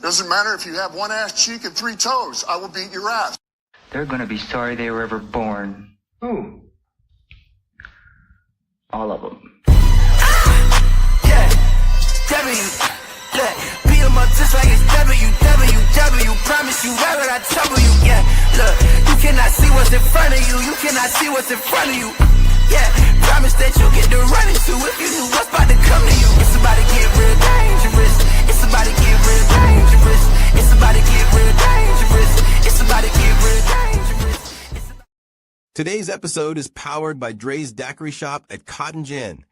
Doesn't matter if you have one ass cheek and 3 toes. I will beat your ass. They're going to be sorry they were ever born. Who? All of them. Yeah, W, look, beat 'em up just like it's WWW. Promise you, why would I trouble you? Yeah, look, you cannot see what's in front of you. You cannot see what's in front of you. Yeah, promise that you get to run into if you knew what's about to come to you. It's about to get real dangerous. It's about to get real dangerous. It's about to get real dangerous. It's about to get real dangerous. Today's episode is powered by Dre's Daiquiri Shop at Cotton Gin,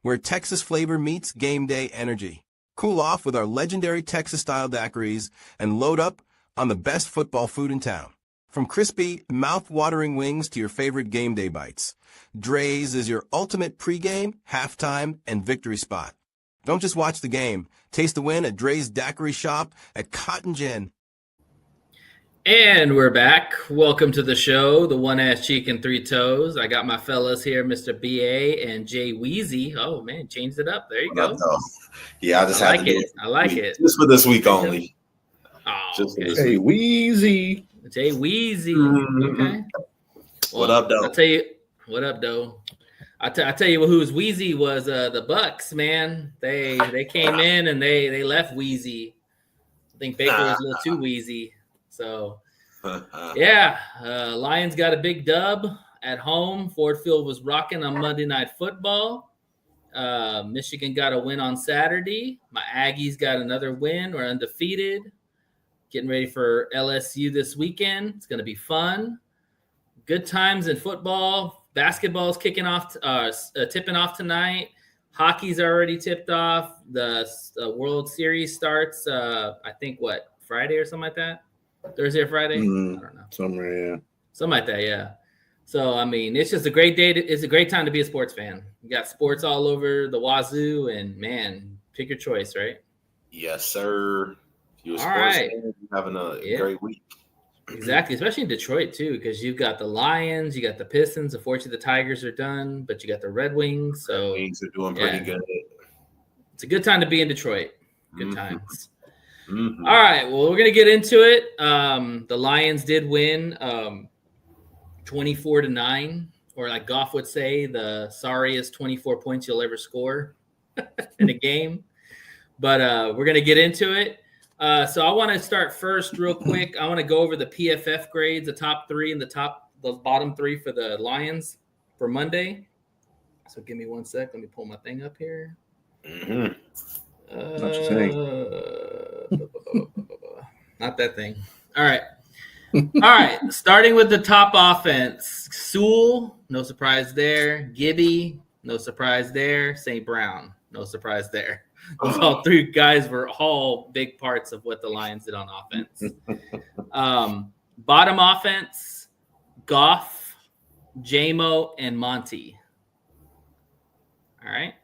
where Texas flavor meets game day energy. Cool off with our legendary Texas-style daiquiris and load up on the best football food in town. From crispy, mouth-watering wings to your favorite game day bites, Dre's is your ultimate pregame, halftime, and victory spot. Don't just watch the game. Taste the win at Dre's Daiquiri Shop at Cotton Gin. And we're back. Welcome to the show, the One Ass Cheek and 3 Toes. I got my fellas here, Mr. BA and Jay Weezy. Oh, man, changed it up. There you go. Yeah, I just had to do it. I like it. Just for this week only. Oh, Just okay. Hey, Weezy. Jay Weezy. Mhm. Okay. What up, though? I'll tell you. What up, though? I tell you who's Weezy was the Bucks, man. They came in and they left Weezy. I think Baker was a little too wheezy. So, yeah, Lions got a big dub at home. Ford Field was rocking on Monday Night Football. Michigan got a win on Saturday. My Aggies got another win. We're undefeated. Getting ready for LSU this weekend. It's going to be fun. Good times in football. Basketball's kicking off, tipping off tonight. Hockey's already tipped off. The World Series starts, I think, Friday or something like that? Thursday or Friday? I don't know. Something Like that, yeah. So, I mean, it's just a great day. It's a great time to be a sports fan. You got sports all over the wazoo, and, man, pick your choice, right? Yes, sir. You a All sports right. fan, having a great week. Exactly, especially in Detroit, too, because you've got the Lions, you got the Pistons. Unfortunately, the Tigers are done, but you got the Red Wings. So Wings are doing pretty good. It's a good time to be in Detroit. Good times. Mm-hmm. All right, well, we're going to get into it. The Lions did win 24-9, or like Goff would say, the sorriest 24 points you'll ever score in a game. But we're going to get into it. So I want to start first real quick. I want to go over the PFF grades, the top 3 and the bottom 3 for the Lions for Monday. So give me one sec. Let me pull my thing up here. Mm-hmm. Not that thing. All right. Starting with the top offense. Sewell, no surprise there. Gibby, no surprise there. St. Brown, no surprise there. Those all 3 guys were all big parts of what the Lions did on offense. Bottom offense, Goff, J-Mo, and Monty. All right.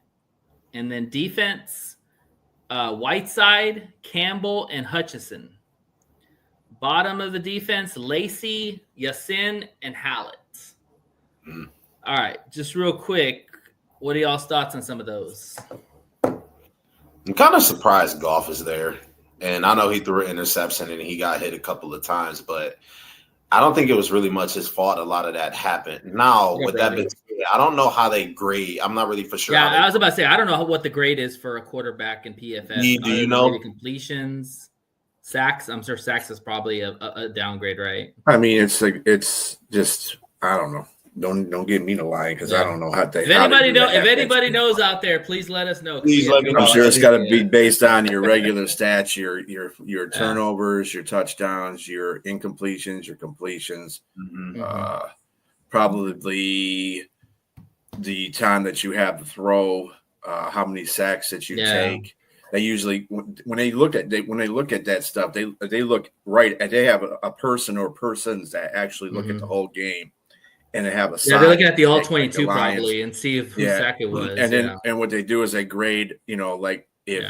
And then defense, Whiteside, Campbell, and Hutchison. Bottom of the defense, Lacey, Yasin, and Hallett. All right. Just real quick, what are y'all's thoughts on some of those? I'm kind of surprised Goff is there. And I know he threw an interception and he got hit a couple of times, but I don't think it was really much his fault. A lot of that happened. Now, with that being said, I don't know how they grade. I'm not really for sure. Yeah, I was about to say, I don't know what the grade is for a quarterback in PFF. Do you know? Maybe completions, sacks. I'm sure sacks is probably a downgrade, right? I mean, it's just, I don't know. Don't get me to lie because I don't know how they. If anybody knows out there, please let us know. Please let me know. I'm sure it's got to be based on your regular stats, your turnovers, your touchdowns, your incompletions, your completions, probably the time that you have to throw, how many sacks that you take. They usually, when they look at that stuff, they look right. They have a person or persons that actually look at the whole game. And they have a they're looking at the all 22 probably and see if whose sack it was. And then and what they do is they grade, like if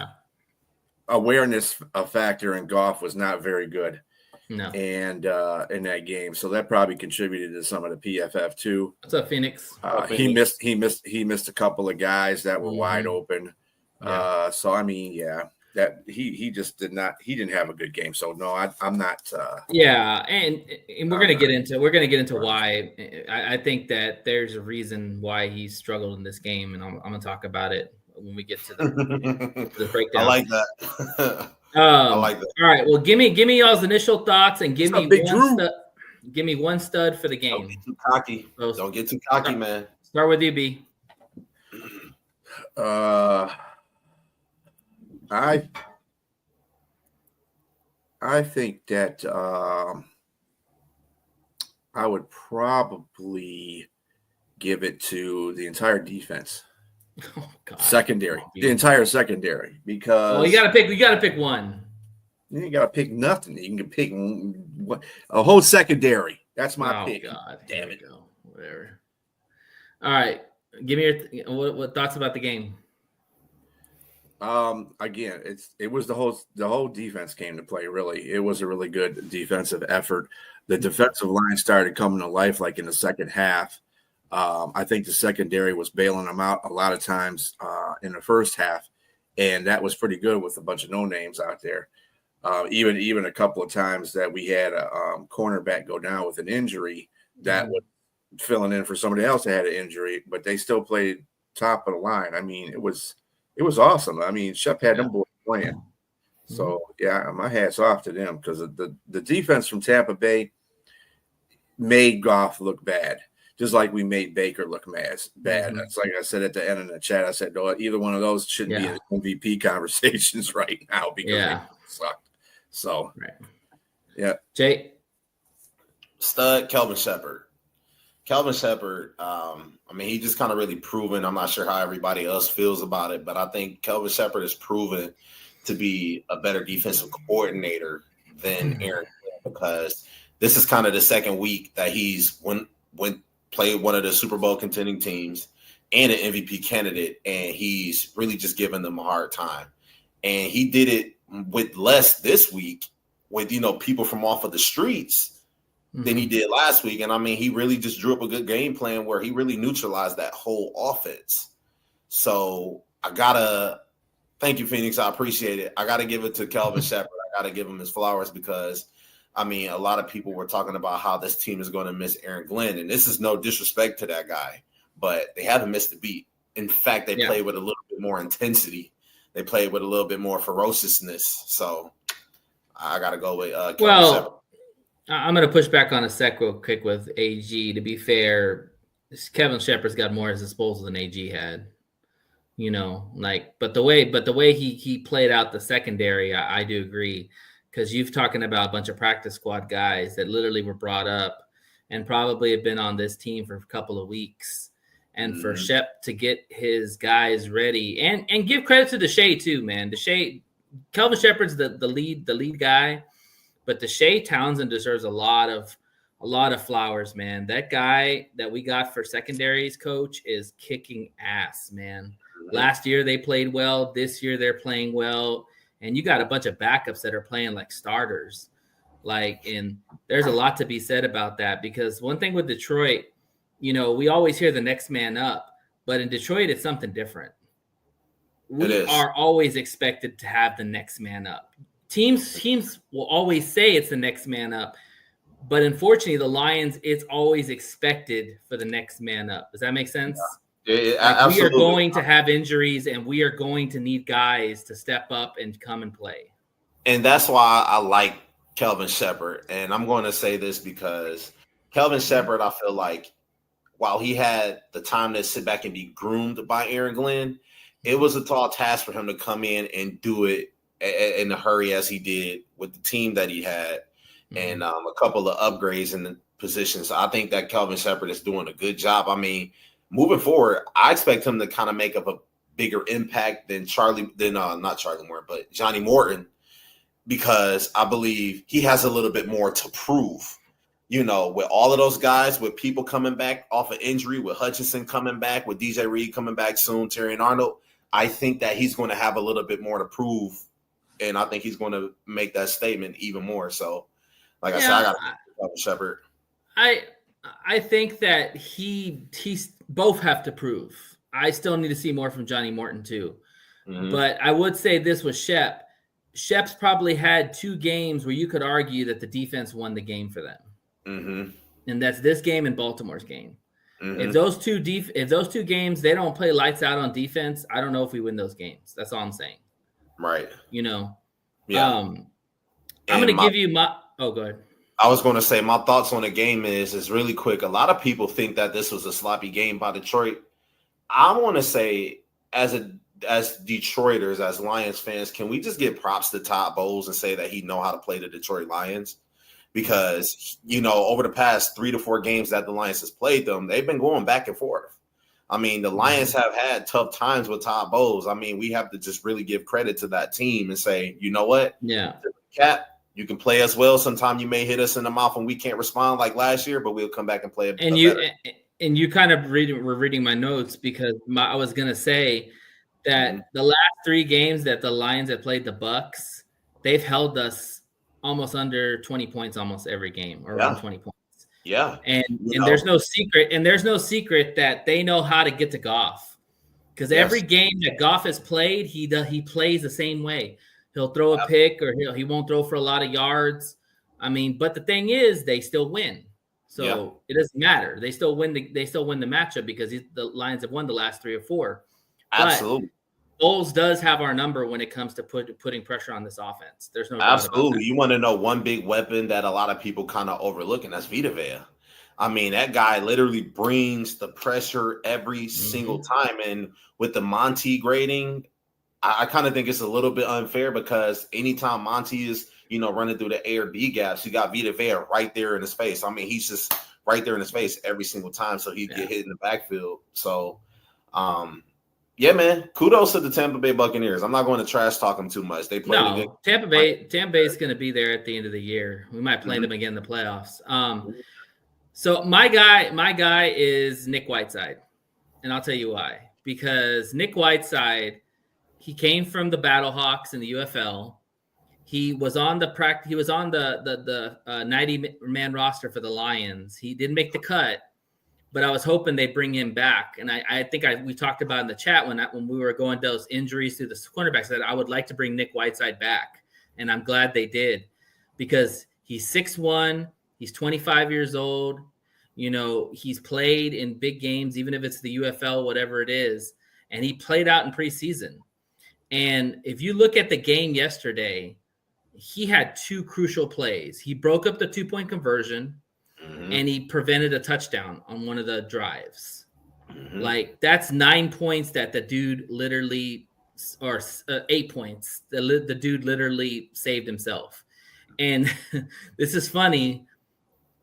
awareness factor in Goff was not very good. No. And in that game. So that probably contributed to some of the PFF too. What's up, Phoenix? He missed a couple of guys that were wide open. So I mean, that he just didn't have a good game. So no, I'm not. Yeah, and we're gonna get into why. I think that there's a reason why he struggled in this game, and I'm gonna talk about it when we get to the breakdown. I like that. I like that. All right, well, give me y'all's initial thoughts, and give What's me up, Big Drew? Give me one stud for the Don't game. get too cocky. So, Don't get too cocky, man. Start with you, B. I think that I would probably give it to the entire defense, Oh, God. secondary, the entire secondary, because you gotta pick one. you ain't gotta pick nothing. You can pick a whole secondary. That's my pick. God, damn it. Go. Whatever. All right, give me your what thoughts about the game. Again, it was the whole defense came to play. Really, it was a really good defensive effort. The defensive line started coming to life like in the second half. I think the secondary was bailing them out a lot of times in the first half, and that was pretty good with a bunch of no names out there. Even a couple of times that we had a cornerback go down with an injury that was filling in for somebody else that had an injury, but they still played top of the line. I mean, it was awesome. I mean, Shep had them boys playing. So yeah, my hat's off to them because the defense from Tampa Bay made Goff look bad, just like we made Baker look bad. That's like I said at the end of the chat. I said, no, either one of those shouldn't be in MVP conversations right now because they sucked. So yeah, Jay, stud Kelvin Shepherd. Kelvin Shepherd, I mean, he just kind of really proven. I'm not sure how everybody else feels about it, but I think Kelvin Shepherd has proven to be a better defensive coordinator than Aaron because this is kind of the second week that he's played one of the Super Bowl contending teams and an MVP candidate, and he's really just giving them a hard time. And he did it with less this week with, people from off of the streets than he did last week. And I mean, he really just drew up a good game plan where he really neutralized that whole offense. So thank you, Phoenix. I appreciate it. I got to give it to Kelvin Shepherd. I got to give him his flowers because, I mean, a lot of people were talking about how this team is going to miss Aaron Glenn. And this is no disrespect to that guy, but they haven't missed a beat. In fact, they played with a little bit more intensity. They played with a little bit more ferociousness. So I got to go with Kelvin Shepherd. I'm going to push back on a sec real quick with AG. To be fair, Kevin Shepherd's got more at his disposal than AG had. But the way he played out the secondary, I do agree, because you've talking about a bunch of practice squad guys that literally were brought up and probably have been on this team for a couple of weeks. And for Shep to get his guys ready and give credit to Deshae too, man. Kelvin Shepherd's the lead guy. But Deshae Townsend deserves a lot of flowers, man. That guy that we got for secondaries coach is kicking ass, man. Last year they played well. This year they're playing well. And you got a bunch of backups that are playing like starters. And there's a lot to be said about that because one thing with Detroit, we always hear the next man up. But in Detroit, it's something different. We are always expected to have the next man up. Teams will always say it's the next man up, but unfortunately, the Lions, it's always expected for the next man up. Does that make sense? Yeah, we are going to have injuries, and we are going to need guys to step up and come and play. And that's why I like Kelvin Shepherd. And I'm going to say this because Kelvin Shepherd, I feel like, while he had the time to sit back and be groomed by Aaron Glenn, it was a tall task for him to come in and do it in a hurry as he did with the team that he had and a couple of upgrades in the positions. So I think that Kelvin Shepherd is doing a good job. I mean, moving forward, I expect him to kind of make up a bigger impact than not Charlie Morton, but Johnny Morton, because I believe he has a little bit more to prove. With all of those guys, with people coming back off of injury, with Hutchinson coming back, with DJ Reed coming back soon, Terry and Arnold, I think that he's going to have a little bit more to prove. And I think he's going to make that statement even more. So, like I said, I got to Shepherd. I think that he's both have to prove. I still need to see more from Johnny Morton too. But I would say this with Shep. Shep's probably had 2 games where you could argue that the defense won the game for them. And that's this game and Baltimore's game. If those two games they don't play lights out on defense, I don't know if we win those games. That's all I'm saying. Right. You know. Yeah. I'm going to give you my – oh, go ahead. I was going to say my thoughts on the game is really quick. A lot of people think that this was a sloppy game by Detroit. I want to say as Detroiters, as Lions fans, can we just give props to Todd Bowles and say that he know how to play the Detroit Lions? Because, you know, over the past 3 to 4 games that the Lions has played them, they've been going back and forth. I mean, the Lions have had tough times with Todd Bowles. I mean, we have to just really give credit to that team and say, you know what? Yeah. Cat, you can play us well. Sometime you may hit us in the mouth and we can't respond like last year, but we'll come back and play and you kind of were reading my notes because I was going to say that the last 3 games that the Lions have played the Bucs, they've held us almost under 20 points almost every game, or around 20 points. Yeah. And there's no secret that they know how to get to Goff. Because every game that Goff has played, he plays the same way. He'll throw a pick or he won't throw for a lot of yards. I mean, but the thing is, they still win. So it doesn't matter. They still win the matchup because the Lions have won the last 3 or 4. Absolutely. But Bowles does have our number when it comes to putting pressure on this offense. There's no absolutely. You want to know one big weapon that a lot of people kind of overlook, and that's Vita Vea. I mean, that guy literally brings the pressure every single time. And with the Monty grading, I kind of think it's a little bit unfair because anytime Monty is, running through the A or B gaps, you got Vita Vea right there in his face. I mean, he's just right there in his face every single time. So he'd get hit in the backfield. So, yeah, man, kudos to the Tampa Bay Buccaneers. I'm not going to trash talk them too much. They play Tampa Bay is going to be there at the end of the year. We might play them again in the playoffs. So my guy is Nick Whiteside, and I'll tell you why. Because Nick Whiteside, he came from the Battlehawks in the UFL. He was on the 90-man roster for the Lions. He didn't make the cut, but I was hoping they'd bring him back. And I think we talked about in the chat when we were going those injuries to the cornerbacks that I would like to bring Nick Whiteside back, and I'm glad they did because he's 6'1", he's 25 years old. He's played in big games, even if it's the UFL, whatever it is, and he played out in preseason. And if you look at the game yesterday, he had 2 crucial plays. He broke up the 2-point conversion, and he prevented a touchdown on one of the drives. Like, that's 9 points that the dude literally, or 8 points, the dude literally saved himself. And this is funny.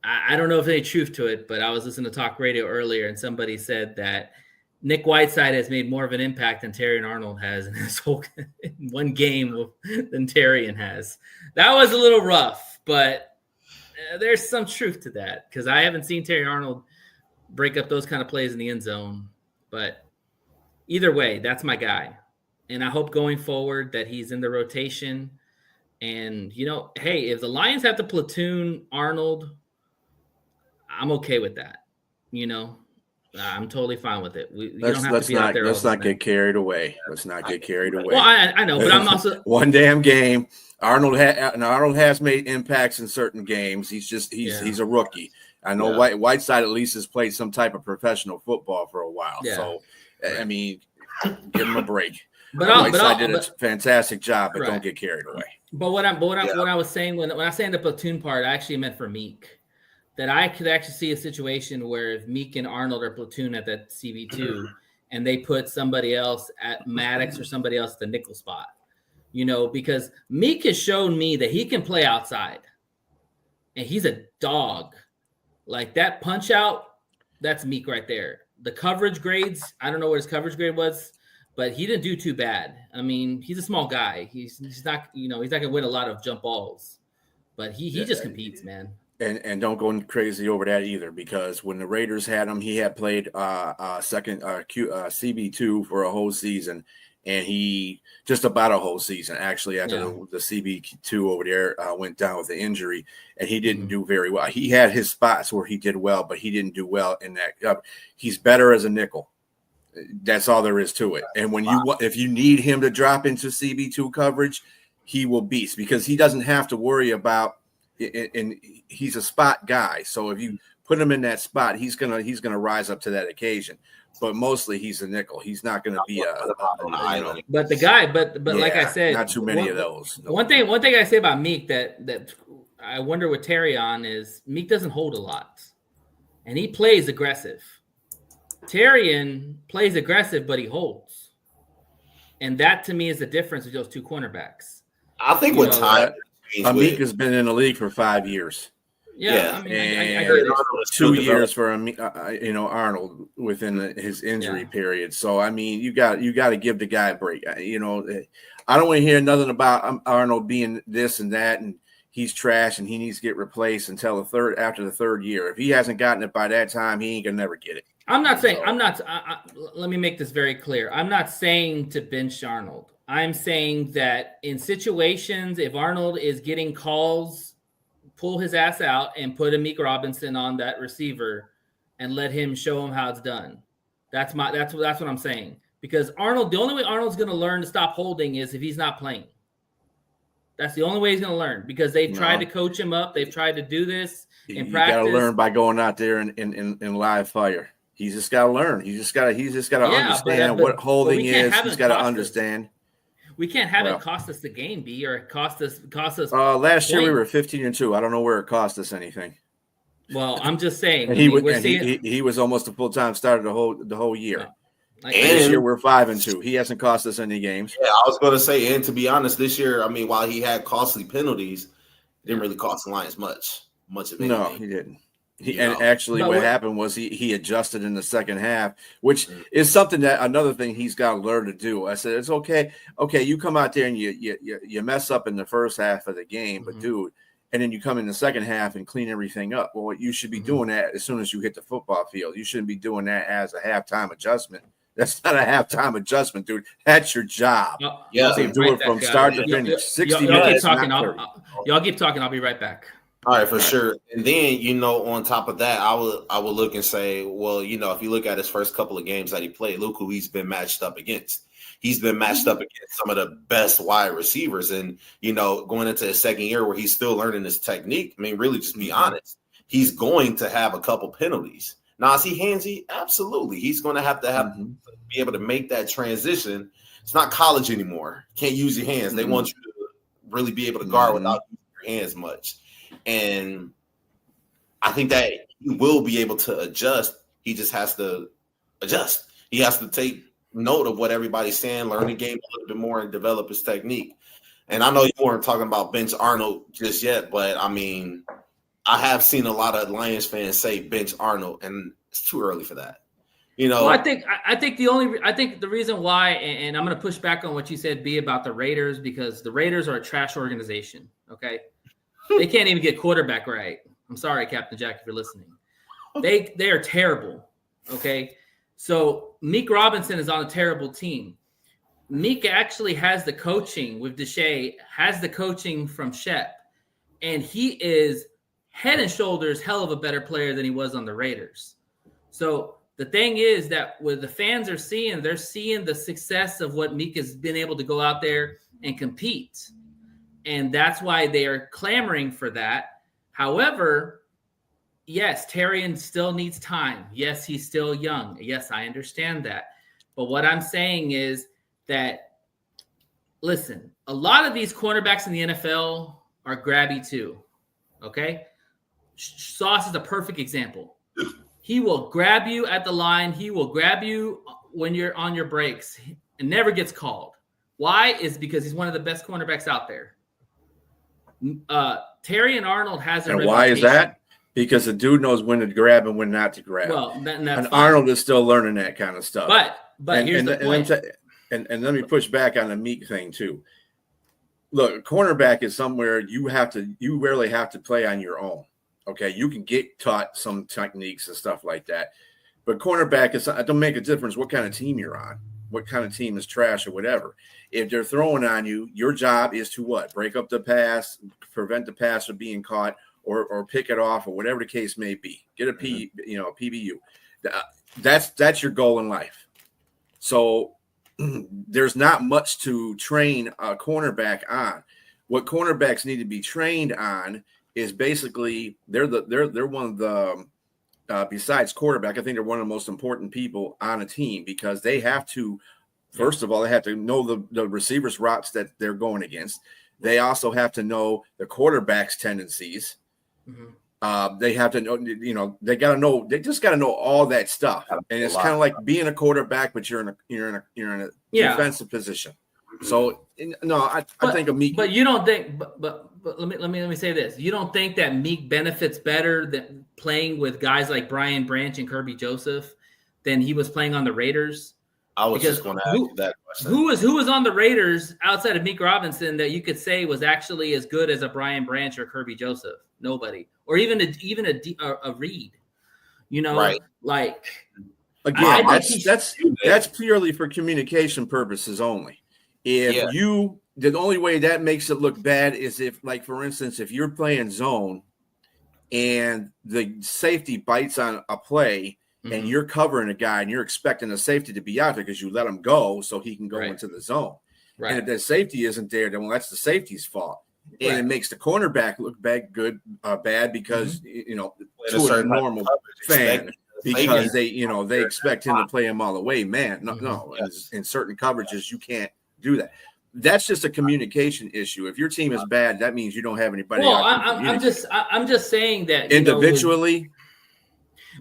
I don't know if there's any truth to it, but I was listening to talk radio earlier, and somebody said that Nick Whiteside has made more of an impact than Terry Arnold has in his whole in one game than Terry has. That was a little rough, but there's some truth to that because I haven't seen Terry Arnold break up those kind of plays in the end zone. But either way, that's my guy. And I hope going forward that he's in the rotation. And, hey, if the Lions have to platoon Arnold, I'm okay with that. I'm totally fine with it. Let's not get carried away. Let's not get carried away. Well, I know, but I'm also one damn game. Arnold has made impacts in certain games. He's a rookie. I know Whiteside at least has played some type of professional football for a while. Yeah. So I mean, give him a break. Whiteside did a fantastic job, but don't get carried away. But what I was saying when I say the platoon part, I actually meant for Meek. That I could actually see a situation where if Meek and Arnold are platoon at that CB2 and they put somebody else at Maddox or somebody else at the nickel spot, because Meek has shown me that he can play outside and he's a dog. Like that punch out, that's Meek right there. The coverage grades, I don't know what his coverage grade was, but he didn't do too bad. I mean, he's a small guy. He's not, he's not going to win a lot of jump balls, but he just competes, man. And don't go crazy over that either, because when the Raiders had him, he had played second CB2 for a whole season, and he just about a whole season actually after the CB2 over there went down with the injury, and he didn't do very well. He had his spots where he did well, but he didn't do well in that. He's better as a nickel. That's all there is to it. And when if you need him to drop into CB2 coverage, he will beast because he doesn't have to worry about it, and he's a spot guy. So if you put him in that spot, he's gonna rise up to that occasion. But mostly he's a nickel. He's not going to be But the guy, but like I said, not too many of those. No. One thing I say about Meek that I wonder with Terry on is Meek doesn't hold a lot, and he plays aggressive. Tyrion plays aggressive, but he holds, and that to me is the difference with those two cornerbacks. I think with time, Meek has been in the league for 5 years. Yeah, I mean, I get it. 2 years for Arnold within his injury period. So I mean, you got to give the guy a break. I don't want to hear nothing about Arnold being this and that, and he's trash and he needs to get replaced after the third year. If he hasn't gotten it by that time, he ain't gonna never get it. I'm not saying let me make this very clear. I'm not saying to bench Arnold. I'm saying that in situations, if Arnold is getting calls, pull his ass out and put a Meek Robinson on that receiver and let him show him how it's done. That's what I'm saying. Because Arnold, the only way Arnold's going to learn to stop holding is if he's not playing. That's the only way he's going to learn because they've tried to coach him up. They've tried to do this in practice. You got to learn by going out there in live fire. He's just got to learn. He's just got to understand what holding is. He's got to understand. We can't have it cost us the game, B, or cost us. Last year we were 15-2. I don't know where it cost us anything. Well, I'm just saying. He was almost a full-time starter the whole year. And this year we're 5-2. He hasn't cost us any games. Yeah, I was going to say, and to be honest, this year, I mean, while he had costly penalties, it didn't really cost the Lions much of anything. No, he didn't. What happened was he adjusted in the second half, which is something that another thing he's got to learn to do. I said, it's okay. Okay, you come out there and you mess up in the first half of the game, but dude, and then you come in the second half and clean everything up. Well, you should be doing that as soon as you hit the football field. You shouldn't be doing that as a halftime adjustment. That's not a halftime adjustment, dude. That's your job. Yeah, do it from start to finish. 60 minutes. Y'all keep talking. I'll be right back. All right, for sure. And then, on top of that, I would look and say, well, if you look at his first couple of games that he played, look who he's been matched up against. He's been matched up against some of the best wide receivers. And, going into his second year where he's still learning his technique, I mean, really just be honest, he's going to have a couple penalties. Now, is he handsy? Absolutely. He's going to have be able to make that transition. It's not college anymore. Can't use your hands. They want you to really be able to guard without using your hands much. And I think that he will be able to adjust. He just has to adjust. He has to take note of what everybody's saying, learn the game a little bit more, and develop his technique. And I know you weren't talking about bench Arnold just yet, but I mean, I have seen a lot of Lions fans say bench Arnold, and it's too early for that. Well, I think the reason why, and I'm going to push back on what you said, B, about the Raiders, because the Raiders are a trash organization. Okay. They can't even get quarterback right. I'm sorry, Captain Jack, if you're listening. They are terrible. Okay. So Meek Robinson is on a terrible team. Meek actually has the coaching with Deshae, has the coaching from Shep, and he is head and shoulders hell of a better player than he was on the Raiders. So the thing is that what the fans are seeing, they're seeing the success of what Meek has been able to go out there and compete. And that's why they are clamoring for that. However, yes, Tyrion still needs time. Yes, he's still young. Yes, I understand that. But what I'm saying is that, listen, a lot of these cornerbacks in the NFL are grabby too. Okay? Sauce is a perfect example. He will grab you at the line. He will grab you when you're on your breaks and never gets called. Why? Is because he's one of the best cornerbacks out there. Terry and Arnold has a reputation. Why is that? Because the dude knows when to grab and when not to grab. Well, and Arnold is still learning that kind of stuff. But here's the point. And let me push back on the Meek thing too. Look, cornerback is somewhere you rarely have to play on your own. Okay, you can get taught some techniques and stuff like that, but cornerback it don't make a difference what kind of team you're on, what kind of team is trash or whatever. If they're throwing on you, your job is to what? Break up the pass, prevent the pass from being caught, or pick it off, or whatever the case may be. Get a PBU. That's your goal in life. So there's not much to train a cornerback on. What cornerbacks need to be trained on is basically they're one of the besides quarterback, I think they're one of the most important people on a team because they have to, first of all, they have to know the receivers' routes that they're going against. They also have to know the quarterback's tendencies. Mm-hmm. They have to know, they just got to know all that stuff. And it's kind of like being a quarterback, but you're in a defensive position. So I think of Meek. But you don't think, but let me say this. You don't think that Meek benefits better than playing with guys like Brian Branch and Kirby Joseph than he was playing on the Raiders? I was just going to ask you that question. Who was on the Raiders outside of Meek Robinson that you could say was actually as good as a Brian Branch or Kirby Joseph? Nobody, or even a Reed. Right? Like again, that's purely for communication purposes only. If the only way that makes it look bad is if, like, for instance, if you're playing zone and the safety bites on a play and you're covering a guy and you're expecting the safety to be out there because you let him go so he can go into the zone. Right. And if the safety isn't there, then that's the safety's fault. And it makes the cornerback look bad because, to a normal fan, because they expect him to play him all the way. Man, no. In certain coverages, you can't do that. That's just a communication issue. If your team is bad, that means you don't have anybody. Well, I'm just saying that individually.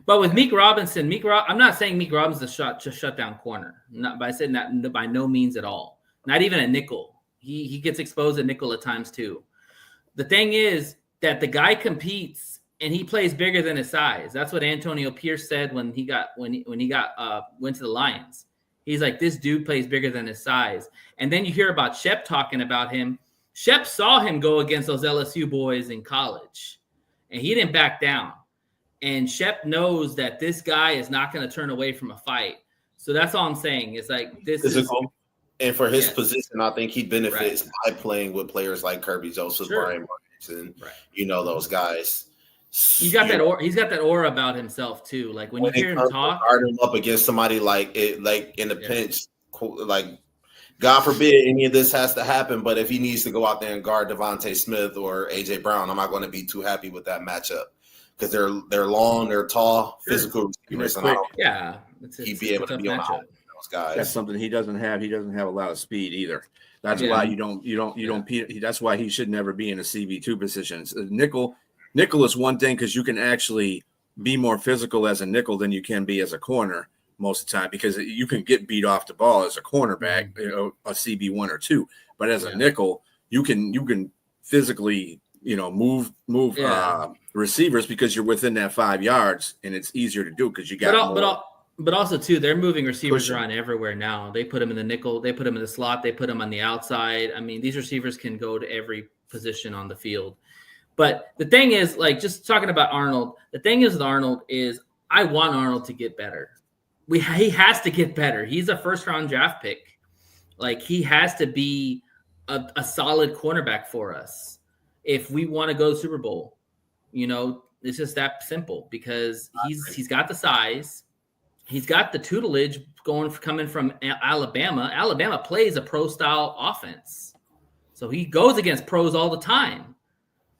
But with Meek Robinson, I'm not saying Meek Robinson's a shut down corner. Not by saying that, by no means at all. Not even a nickel. He gets exposed at nickel at times too. The thing is that the guy competes and he plays bigger than his size. That's what Antonio Pierce said when he went to the Lions. He's like, this dude plays bigger than his size. And then you hear about Shep talking about him. Shep saw him go against those LSU boys in college, and he didn't back down. And Shep knows that this guy is not going to turn away from a fight. So that's all I'm saying. It's like this physical. And for his position, I think he benefits by playing with players like Kirby Joseph, Brian Branch, and those guys. He's got that aura. He's got that aura about himself too. Like when you hear him talk, guard him up against somebody like in the pinch, like God forbid any of this has to happen. But if he needs to go out there and guard Devontae Smith or AJ Brown, I'm not going to be too happy with that matchup because they're long, they're tall, physical receivers, and he'd be able to be on those guys. That's something he doesn't have. He doesn't have a lot of speed either. That's why you don't. That's why he should never be in a CB2 position. Nickel is one thing because you can actually be more physical as a nickel than you can be as a corner most of the time because you can get beat off the ball as a cornerback, a CB1 or 2. But as a nickel, you can physically, move receivers because you're within that 5 yards and it's easier to do because you got But also, too, they're moving receivers around everywhere now. They put them in the nickel. They put them in the slot. They put them on the outside. I mean, these receivers can go to every position on the field. But the thing is, like, just talking about Arnold, the thing is with Arnold is I want Arnold to get better. He has to get better. He's a first-round draft pick. Like, he has to be a solid cornerback for us if we want to go to the Super Bowl. It's just that simple because he's got the size. He's got the tutelage coming from Alabama. Alabama plays a pro-style offense. So he goes against pros all the time.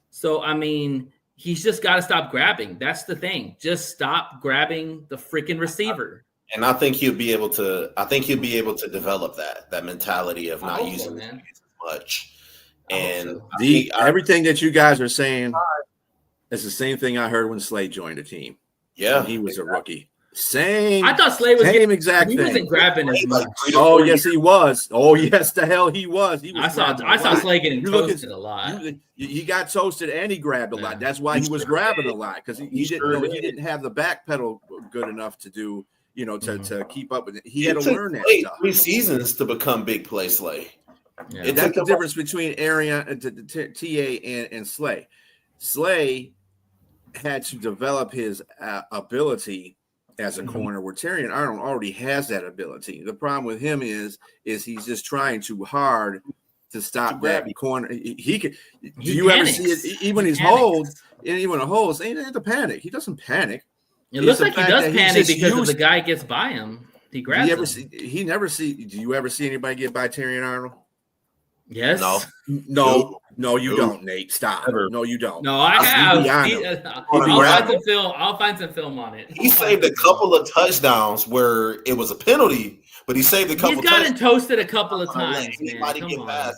So, I mean, he's just got to stop grabbing. That's the thing. Just stop grabbing the freaking receiver. And I think he'll be able to develop that mentality of not using it as much. And everything that you guys are saying is the same thing I heard when Slade joined the team. Yeah. He was a rookie. I thought Slade was exact thing. He wasn't grabbing as much. Oh yes, he was. Oh yes, the hell he was. I saw Slade getting toasted a lot. He got toasted and he grabbed a lot. That's why he was grabbing a lot because he didn't have the back pedal good enough to do to keep up with it. He had to learn that stuff. 3 seasons to become big play Slay. Yeah. That's the difference between Arian, TA, and Slay. Slay had to develop his ability as a corner, where Terrion Arnold already has that ability. The problem with him is he's just trying too hard to stop that corner. He can. Do you ever see it? Even when he's hold, and even a hold, he doesn't have to panic. He doesn't panic. It looks like he does panic because if the guy gets by him. He grabs him. Do you ever see anybody get by Terry Arnold? Yes. No, you don't, Nate. Stop. Never. No, you don't. No, I have. I'll find some film on it. He saved a couple of touchdowns where it was a penalty, but he saved a couple. He's gotten toasted a couple of times, man. Come on.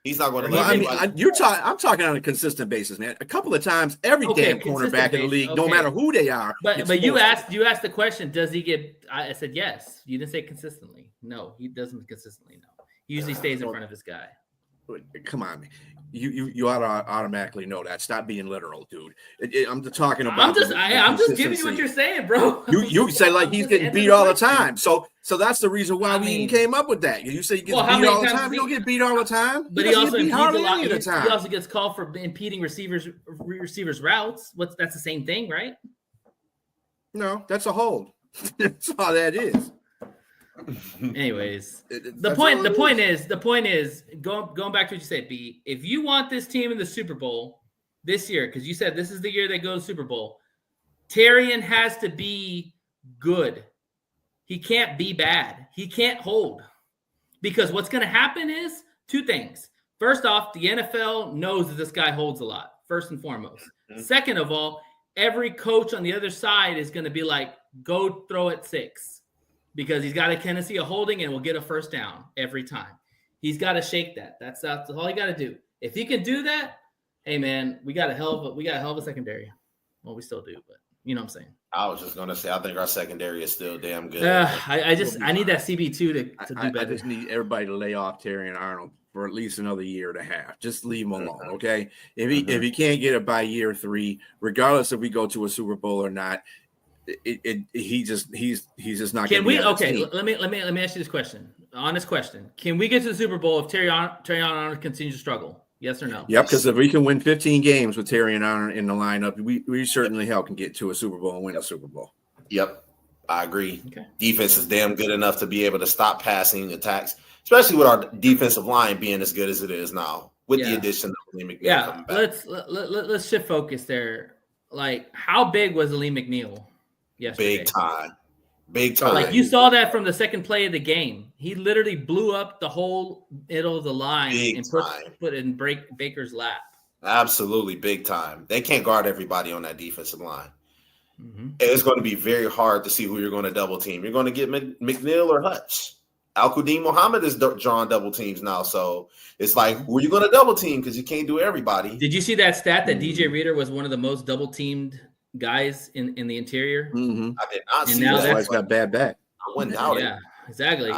He's not going to. I'm talking on a consistent basis, man. A couple of times, every damn cornerback in the league, no matter who they are. But you asked the question. Does he get? I said yes. You didn't say consistently. No, he doesn't consistently. No, he usually stays in front of his guy. Come on, man. You ought to automatically know that. Stop being literal, dude. I'm talking about. I'm just giving you what you're saying, bro. You say like he's getting beat all the time. So that's the reason why we even came up with that. You say he gets beat all the time. He don't get beat all the time. But he also impedes a lot. He also gets called for impeding receivers' routes. That's the same thing, right? No, that's a hold. That's all that is. Anyways, the point is going back to what you said, B. If you want this team in the Super Bowl this year, because you said this is the year they go to the Super Bowl, Terrian has to be good. He can't be bad. He can't hold, because what's going to happen is two things. First off, the NFL knows that this guy holds a lot. First and foremost. Mm-hmm. Second of all, every coach on the other side is going to be like, go throw it 6. Because he's got a tendency of holding and will get a first down every time. He's got to shake that. That's all he got to do. If he can do that, hey man, we got a hell of a secondary. Well, we still do, but you know what I'm saying. I was just gonna say, I think our secondary is still damn good. I need that CB2 to do better. I just need everybody to lay off Terry and Arnold for at least another year and a half. Just leave him alone, okay? If he can't get it by year 3, regardless if we go to a Super Bowl or not. He's just not. Can we? Okay, let me ask you this question. Honest question: can we get to the Super Bowl if Terry Arnold continues to struggle? Yes or no? Yep. Because if we can win 15 games with Terry and Arnold in the lineup, we certainly can get to a Super Bowl and win a Super Bowl. Yep, I agree. Okay. Defense is damn good enough to be able to stop passing attacks, especially with our defensive line being as good as it is now with the addition of Lee McNeil coming back. Let's shift focus there. Like, how big was Lee McNeil? Yesterday. Big time. Like, you saw that from the second play of the game. He literally blew up the whole middle of the line and put it in Baker's lap. Absolutely, big time. They can't guard everybody on that defensive line. Mm-hmm. It's going to be very hard to see who you're going to double team. You're going to get McNeil or Hutch. Al-Quadin Muhammad is drawing double teams now, so it's like, who are you going to double team? Because you can't do everybody. Did you see that stat that DJ Reader was one of the most double teamed guys in the interior? Mm-hmm. I did not see that. That's why he's got bad back. I wouldn't doubt it. Yeah, exactly.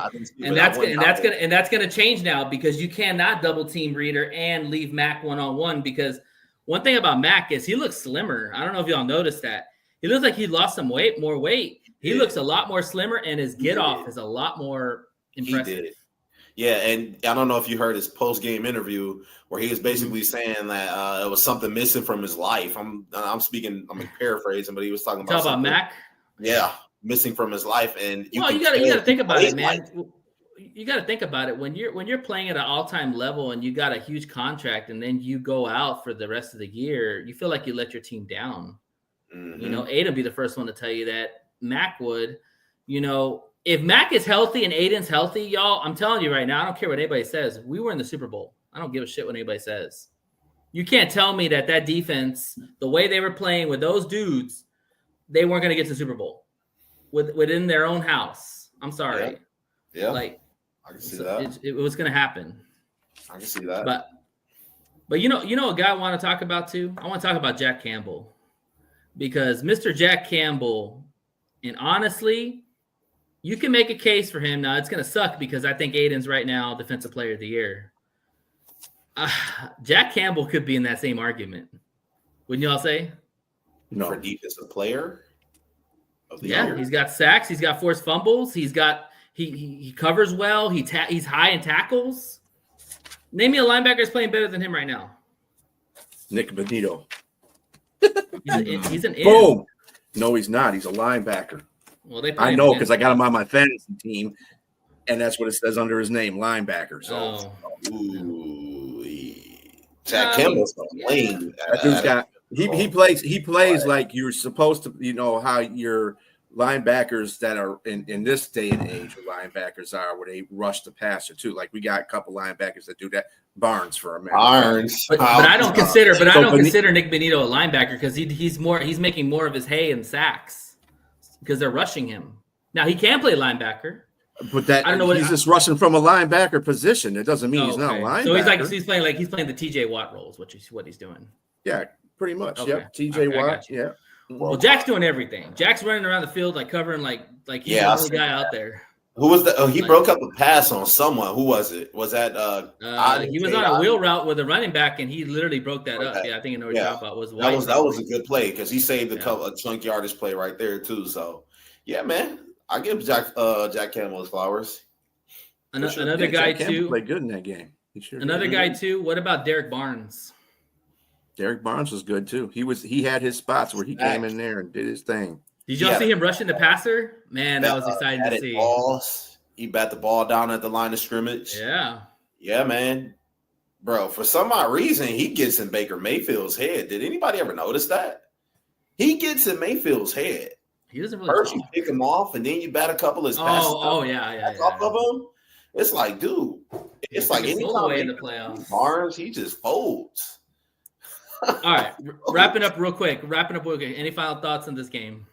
And that's gonna change now, because you cannot double team Reader and leave Mac 1-on-1, because one thing about Mac is he looks slimmer. I don't know if y'all noticed that. He looks like he lost some more weight. He looks a lot more slimmer, and his get off is a lot more impressive. He did. Yeah, and I don't know if you heard his post-game interview where he was basically saying that it was something missing from his life. I'm paraphrasing, but he was talking about Mac. Yeah, missing from his life, and you got to think about it, man. You got to think about it when you're playing at an all-time level and you got a huge contract, and then you go out for the rest of the year. You feel like you let your team down. Mm-hmm. You know, Aiden would be the first one to tell you that. Mac would. You know, if Mac is healthy and Aiden's healthy, y'all, I'm telling you right now, I don't care what anybody says. We were in the Super Bowl. I don't give a shit what anybody says. You can't tell me that defense, the way they were playing with those dudes, they weren't going to get to the Super Bowl within their own house. I'm sorry. Yeah. Like, I can see that. It was going to happen. I can see that. But you know a guy I want to talk about too? I want to talk about Jack Campbell. Because Mr. Jack Campbell, and honestly, you can make a case for him. Now, it's going to suck because I think Aiden's right now Defensive Player of the Year. Jack Campbell could be in that same argument. Wouldn't y'all say? No. For Defensive Player of the Year? He's got sacks. He's got forced fumbles. He covers well. He's high in tackles. Name me a linebacker that's playing better than him right now. Nick Benito. He's an boom. No, he's not. He's a linebacker. Well, I know because I got him on my fantasy team, and that's what it says under his name, linebacker. So, Jack Campbell's lane. That dude's got he plays like you're supposed to. You know how you're linebackers that are in this day and age, where linebackers are, where they rush the passer too. Like we got a couple linebackers that do that. Barnes for a minute. Barnes, but I don't consider Nick Benito a linebacker because he's making more of his hay in sacks because they're rushing him. Now he can play linebacker. But that I don't know he's just rushing from a linebacker position. It doesn't mean he's not a linebacker. So he's playing the TJ Watt roles, what he's doing. Yeah, pretty much. Okay. Yep. TJ Watt. Yeah. Well, Jack's doing everything. Jack's running around the field like covering like he's the only guy out there. Who was that? Oh, he broke up a pass on someone. Who was it? Was that he was on a wheel route with a running back and he literally broke that up. Yeah, I think I know what you're talking about. That was a good play because he saved a chunk yardage play right there too. So yeah, man. I give Jack Campbell his flowers. Another guy too. Played good in that game. Another guy too. What about Derek Barnes? Derek Barnes was good too. He had his spots where he came in there and did his thing. Did y'all see him rushing the passer? Man, that was exciting to see. He bat the ball down at the line of scrimmage. Yeah. Yeah, man. Bro, for some odd reason, he gets in Baker Mayfield's head. Did anybody ever notice that? He gets in Mayfield's head. He doesn't really first you pick him off and then you bat a couple of his passes. Off of him. It's like, dude, it's like anytime in the playoffs. Barnes, he just folds. All right, wrapping up real quick. Any final thoughts on this game?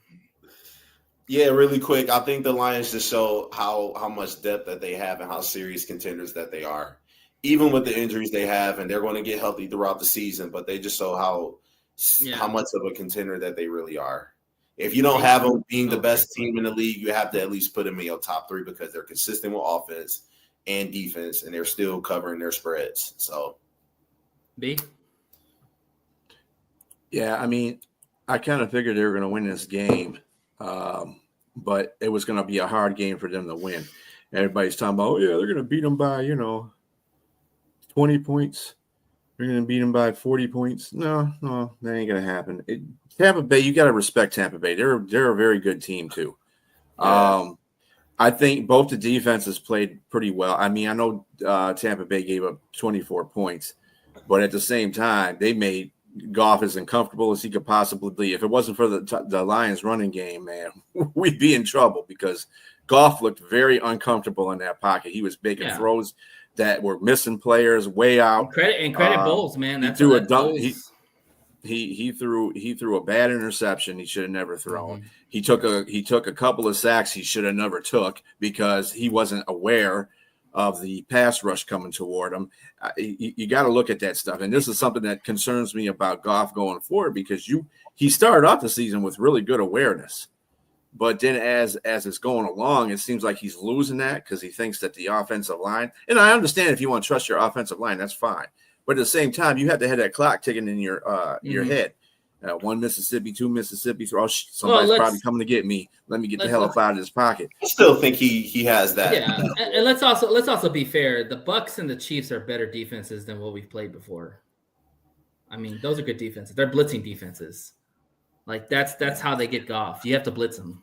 Yeah, really quick. I think the Lions just show how much depth that they have and how serious contenders that they are, even with the injuries they have, and they're going to get healthy throughout the season. But they just show how much of a contender that they really are. If you don't have them being the best team in the league, you have to at least put them in your top three because they're consistent with offense and defense, and they're still covering their spreads. So, B. Yeah, I mean, I kind of figured they were going to win this game, but it was going to be a hard game for them to win. Everybody's talking about, they're going to beat them by 20 points. They're going to beat them by 40 points. No, that ain't going to happen. Tampa Bay, you got to respect Tampa Bay. They're a very good team too. Yeah. I think both the defenses played pretty well. I mean, I know Tampa Bay gave up 24 points, but at the same time, they made Goff as uncomfortable as he could possibly be. If it wasn't for the Lions running game, man, we'd be in trouble because Goff looked very uncomfortable in that pocket. He was making throws that were missing players way out. Credit Bowles, man. That's he threw a dunk. He threw a bad interception he should have never thrown. Mm-hmm. He took a couple of sacks he should have never took because he wasn't aware of the pass rush coming toward him. You got to look at that stuff, and this is something that concerns me about Goff going forward because he started off the season with really good awareness, but then as it's going along, it seems like he's losing that because he thinks that the offensive line. And I understand if you want to trust your offensive line, that's fine. But at the same time, you have to have that clock ticking in your head. One Mississippi, two Mississippi. Somebody's probably coming to get me. Let me get the hell up out of this pocket. I still think he has that. Yeah, and let's also be fair. The Bucs and the Chiefs are better defenses than what we've played before. I mean, those are good defenses. They're blitzing defenses. Like that's how they get Goff. You have to blitz them.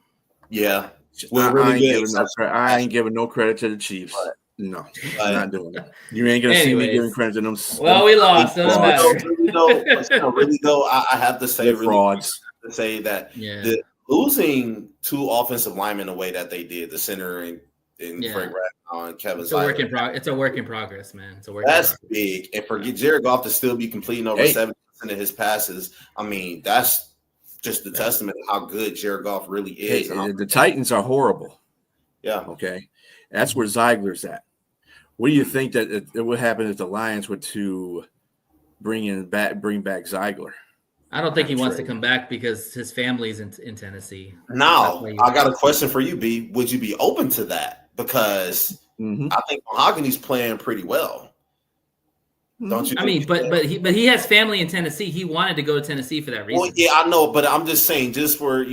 Yeah, I ain't giving no credit to the Chiefs. No, I'm not doing it. You ain't gonna see me giving credit to them. Well, we lost. Doesn't matter. Really though, I have to say, frauds. To say that losing two offensive linemen the way that they did, the center and Frank Ragnow and Kevin. It's a work in progress, man. It's a work. That's big, and for Jared Goff to still be completing over 70% of his passes. I mean, that's just the testament of how good Jared Goff really is. The Titans are horrible. Yeah. Okay, that's where Ziegler's at. What do you think that it would happen if the Lions were to bring back Ziegler? I don't think he wants to come back because his family's in Tennessee. Now, I got a question for you, B. Would you be open to that? Because I think Mahogany's playing pretty well. Don't you? I mean, but he has family in Tennessee. He wanted to go to Tennessee for that reason. Well, yeah, I know, but I'm just saying, just for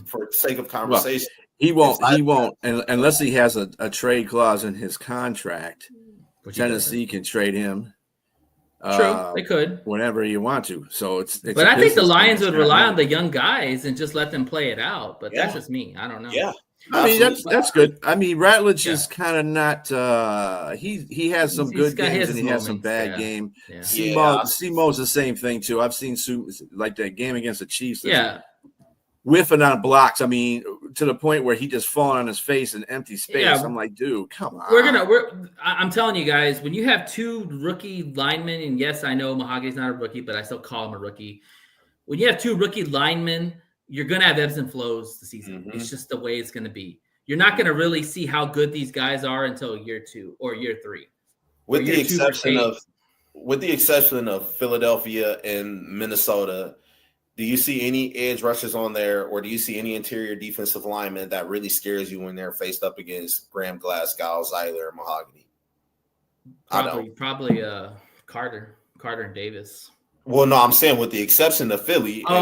for sake of conversation. Well, he won't, unless he has a trade clause in his contract. Tennessee can trade him. True, they could whenever you want to. So it's but I think the Lions would rely on the young guys and just let them play it out. But that's just me. I don't know. Yeah, I mean that's good. I mean Ratledge is kind of not. He has some good games and he has some bad game. Yeah. Semo's the same thing too. I've seen like that game against the Chiefs. whiffing on blocks. I mean, to the point where he just falling on his face in empty space. Yeah. I'm like, dude, come on. I'm telling you guys, when you have two rookie linemen, and yes, I know Mahogany's not a rookie, but I still call him a rookie. When you have two rookie linemen, you're going to have ebbs and flows the season. Mhm. It's just the way it's going to be. You're not going to really see how good these guys are until year 2 or year 3. With the exception of Philadelphia and Minnesota, do you see any edge rushers on there, or do you see any interior defensive lineman that really scares you when they're faced up against Graham Glasgow, Zeiler, or Mahogany? Probably Carter and Davis. Well, no, I'm saying with the exception of Philly. I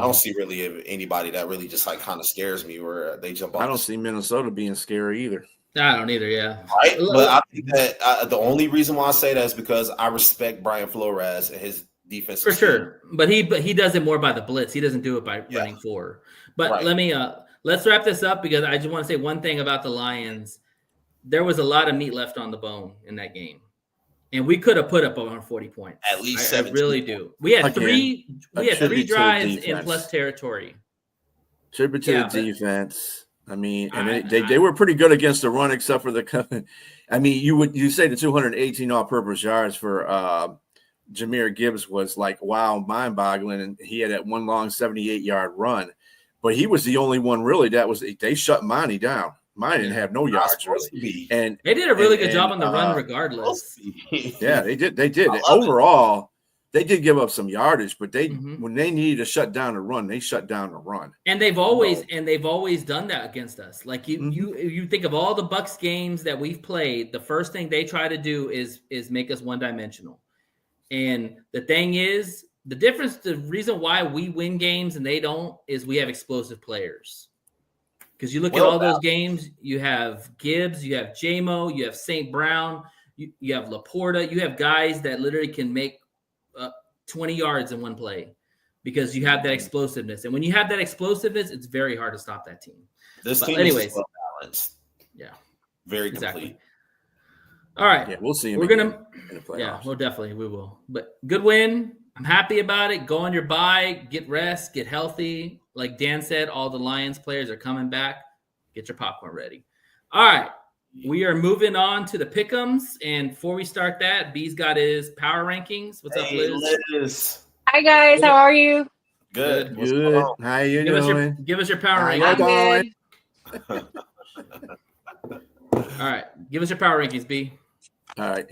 don't see really anybody that really just like kind of scares me where they jump off. I don't see Minnesota being scary either. I don't either. Yeah, right. But I think that the only reason why I say that is because I respect Brian Flores and his defense for sure. But he does it more by the blitz. He doesn't do it by running forward. But let's wrap this up because I just want to say one thing about the Lions. There was a lot of meat left on the bone in that game. And we could have put up 140 points. At least I really do. We had three drives in plus territory. Tribute to the defense. I mean, and they were pretty good against the run, except for the. I mean, you say the 218 all-purpose yards for Jahmyr Gibbs was like mind-boggling, and he had that one long 78-yard run, but he was the only one really they shut Monty down. Mine didn't have no yards really, and they did a really good job on the run, regardless. Yeah, they did. Overall, they did give up some yardage, but when they needed to shut down the run, they shut down the run. And they've always done that against us. Like you think of all the Bucs games that we've played, the first thing they try to do is make us one-dimensional. And the thing is, the reason why we win games and they don't is we have explosive players. Because you look at all those games, you have Gibbs, you have J-Mo, you have St. Brown, you have Laporta, you have guys that literally can make 20 yards in one play because you have that explosiveness. And when you have that explosiveness, it's very hard to stop that team. This team is well balanced. Yeah. Very complete. All right. Yeah, we'll see. We're going to – definitely we will. But good win. I'm happy about it. Go on your bye, get rest, get healthy. Like Dan said, all the Lions players are coming back. Get your popcorn ready. All right. We are moving on to the pick'ems. And before we start that, B's got his power rankings. What's up, Liz? Hi, guys. How are you? Good. How you doing? Give us your power rankings. Good. All right. Give us your power rankings, B. All right.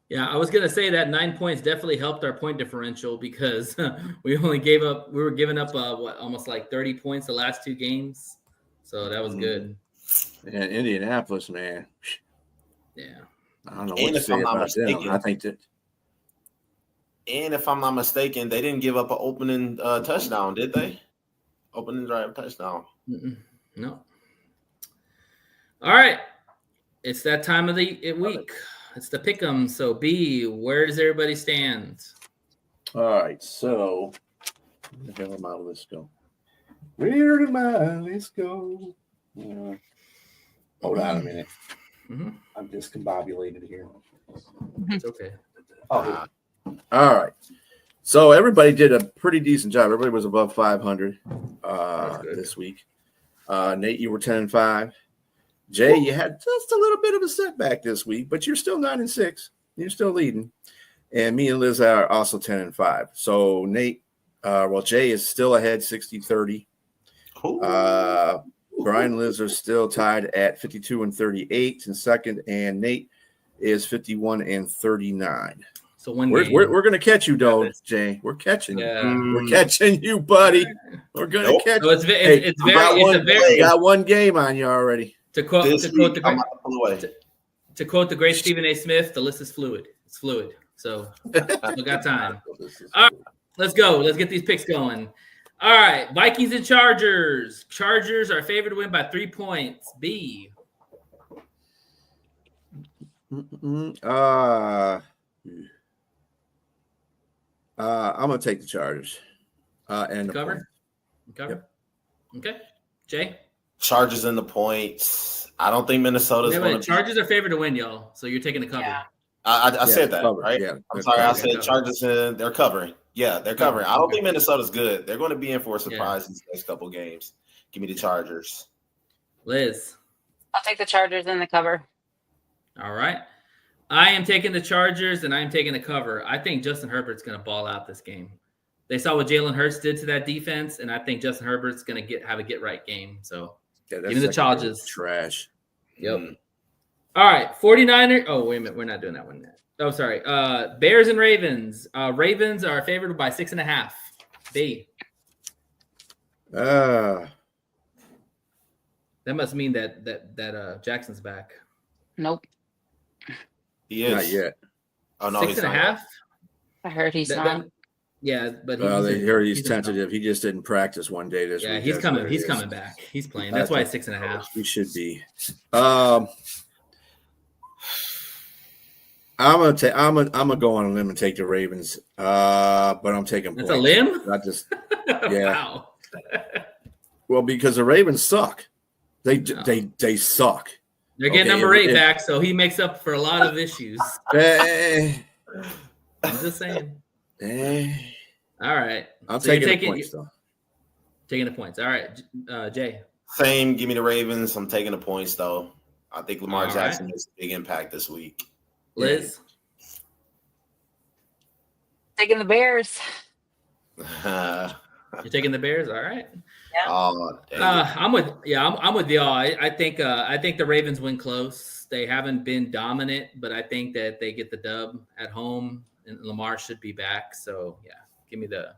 Yeah, I was gonna say that 9 points definitely helped our point differential because we were giving up almost like 30 points the last two games, so that was good. Yeah, Indianapolis, man. Yeah, I don't know what to say about them. I think that. And if I'm not mistaken, they didn't give up an opening touchdown, did they? Opening drive touchdown. No. All right, it's that time of the week. It's the pick'em. So, B, where does everybody stand? All right. So, where the hell am I? Let's go. Where am I? Let's go. Hold on a minute. I'm discombobulated here. It's okay. Oh, all right. So, everybody did a pretty decent job. Everybody was above 500 this week. Nate, you were 10-5. Jay, you had just a little bit of a setback this week, but you're still 9-6. You're still leading. And me and Liz are also 10-5. So Nate, Jay is still ahead 60-30. Brian and Liz are still tied at 52-38 in second, and Nate is 51-39. So we're gonna catch you, though, Jay. We're catching you. We're catching you, buddy. We're gonna catch you. So got one game on you already. To quote the great Stephen A. Smith, the list is fluid. It's fluid. So we got time. All right, let's go. Let's get these picks going. All right, Vikings and Chargers. Chargers are favored to win by 3 points. B. I'm gonna take the Chargers. And cover. Yep. Okay. Jay. Chargers in the points. I don't think Minnesota's going to. Chargers are favored to win, y'all. So you're taking the cover. Yeah. I said that, cover, right? Yeah, I'm sorry. I said Chargers, they're covering. Yeah, they're covering. I don't think Minnesota's good. They're going to be in for a surprise these next couple games. Give me the Chargers. Liz. I'll take the Chargers in the cover. All right. I am taking the Chargers, and I am taking the cover. I think Justin Herbert's going to ball out this game. They saw what Jalen Hurts did to that defense, and I think Justin Herbert's going to have a get-right game. So give me the Chargers. Trash. Yep. All right, 49ers. Oh, wait a minute. We're not doing that one yet. Oh, sorry. Bears and Ravens. Ravens are favored by 6.5. B. That must mean that Jackson's back. Nope. He is. Not yet. Oh, no, 6.5? I heard he's not. Yeah, but they heard he's tentative. He just didn't practice one day this week. Yeah, he's coming. He's coming back. He's playing. That's why it's 6.5. He should be. I'm gonna go on a limb and take the Ravens. But I'm taking points. That's a limb? Not just yeah. Wow. Well, because the Ravens suck. They suck. They're getting number 8 back, so he makes up for a lot of issues. I'm just saying. All right. I'm taking the points, though. Taking the points. All right, Jay. Same. Give me the Ravens. I'm taking the points, though. I think Lamar Jackson makes a big impact this week. Liz? Taking the Bears. You're taking the Bears? All right. Yeah. I'm with y'all. I think the Ravens win close. They haven't been dominant, but I think that they get the dub at home, and Lamar should be back. So yeah, give me the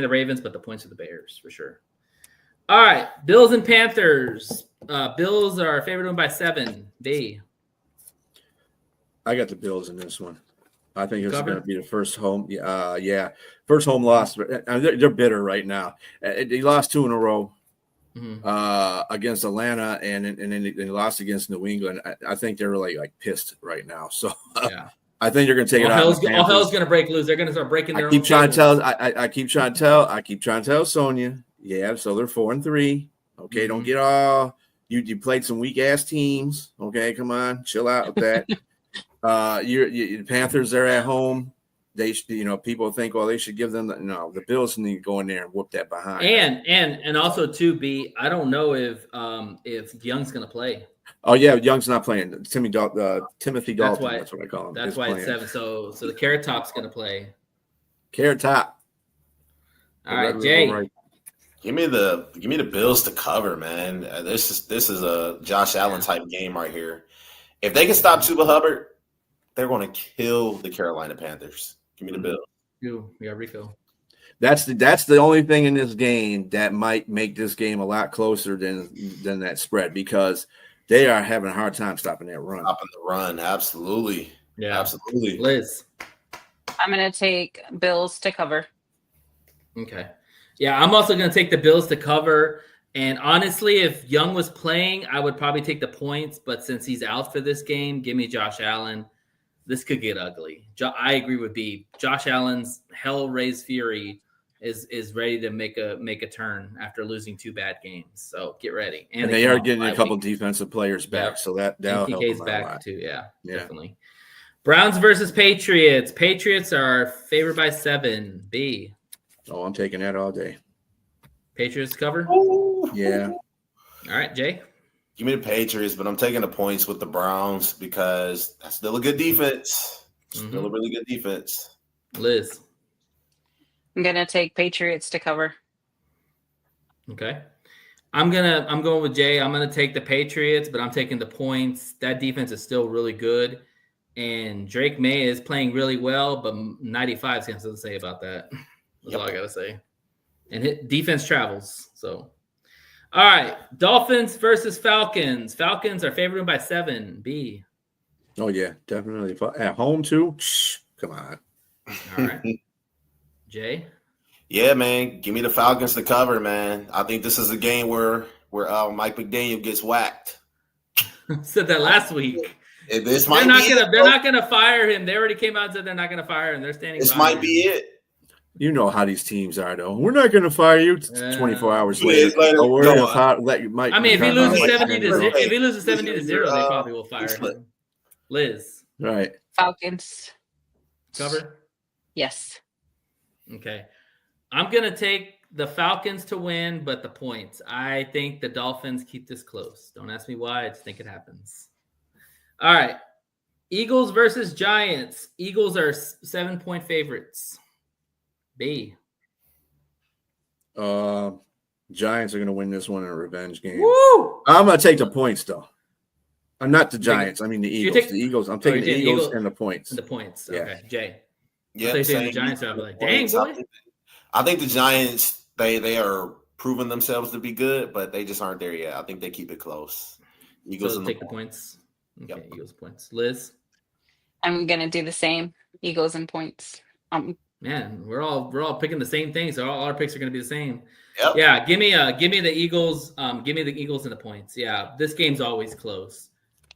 Ravens, but the points of the Bears for sure. All right, Bills and Panthers. Bills are favored to win by 7. D. I got the Bills in this one. I think it's going to be the first home. First home loss. They're bitter right now. They lost 2 in a row against Atlanta, and then they lost against New England. I think they're really like pissed right now. So I think they're going to take it out. All hell's going to break loose. They're going to start breaking their. I keep trying to tell Sonia. Yeah, so they're 4-3. Okay, don't get all you played some weak ass teams. Okay, come on, chill out with that. The Panthers, they're at home. They people think, well, they should give them the Bills need to go in there and whoop that behind. And also too, B, I don't know if Young's gonna play. Oh yeah, Young's not playing. Timothy Dalton. That's what I call him. That's why it's 7. So the Carrot Top's gonna play. Carrot Top. All right, Jay. Right. Give me the Bills to cover, man. This is a Josh Allen type game right here. If they can stop Chuba Hubbard, they're going to kill the Carolina Panthers. Give me the Bills. Yeah, Rico. That's the only thing in this game that might make this game a lot closer than that spread, because they are having a hard time stopping that run. Stopping the run, absolutely. Yeah, absolutely. Liz. I'm going to take Bills to cover. Okay. Yeah, I'm also going to take the Bills to cover. And honestly, if Young was playing, I would probably take the points. But since he's out for this game, give me Josh Allen. This could get ugly. I agree with B. Josh Allen's hell-raised fury is ready to make a turn after losing 2 bad games. So get ready. And they are getting a couple defensive players back, so that'll help them back a lot. too. Yeah, definitely. Browns versus Patriots. Patriots are favored by 7. B. Oh, I'm taking that all day. Patriots cover? Yeah. All right, Jay. Give me the Patriots, but I'm taking the points with the Browns because that's still a good defense. Still a really good defense. Liz. I'm gonna take Patriots to cover. Okay. I'm going with Jay. I'm gonna take the Patriots, but I'm taking the points. That defense is still really good. And Drake May is playing really well, but 95 has something to say about that. That's all I gotta say. And defense travels. So all right. Dolphins versus Falcons. Falcons are favored by 7. B. Oh yeah, definitely. At home too. Come on. All right. Jay. Yeah, man. Give me the Falcons to cover, man. I think this is a game where Mike McDaniel gets whacked. Said that last week. They're not gonna fire him. They already came out and said they're not gonna fire him. They're standing. This might be it. You know how these teams are, though. We're not going to fire you 24 hours later. We're going to let you. I mean, if he loses 70 to 0, they probably will fire him. Liz. Right. Falcons. Cover? Yes. Okay. I'm going to take the Falcons to win, but the points. I think the Dolphins keep this close. Don't ask me why. I just think it happens. All right. Eagles versus Giants. Eagles are 7-point favorites. B. Giants are going to win this one in a revenge game. Woo! I'm going to take the points, though. I'm not the Giants. I mean the Eagles. The Eagles. I'm taking the Eagles and the points. The points. Yeah. Okay. Jay. Yeah. The Giants are like, dang, boy. I think the Giants, they are proving themselves to be good, but they just aren't there yet. I think they keep it close. Eagles so take the points. Okay, yep. Eagles points. Liz? I'm going to do the same. Eagles and points. Man, we're all picking the same thing, so all our picks are going to be the same. Yep. Yeah, give me the Eagles. Give me the Eagles and the points. Yeah, this game's always close,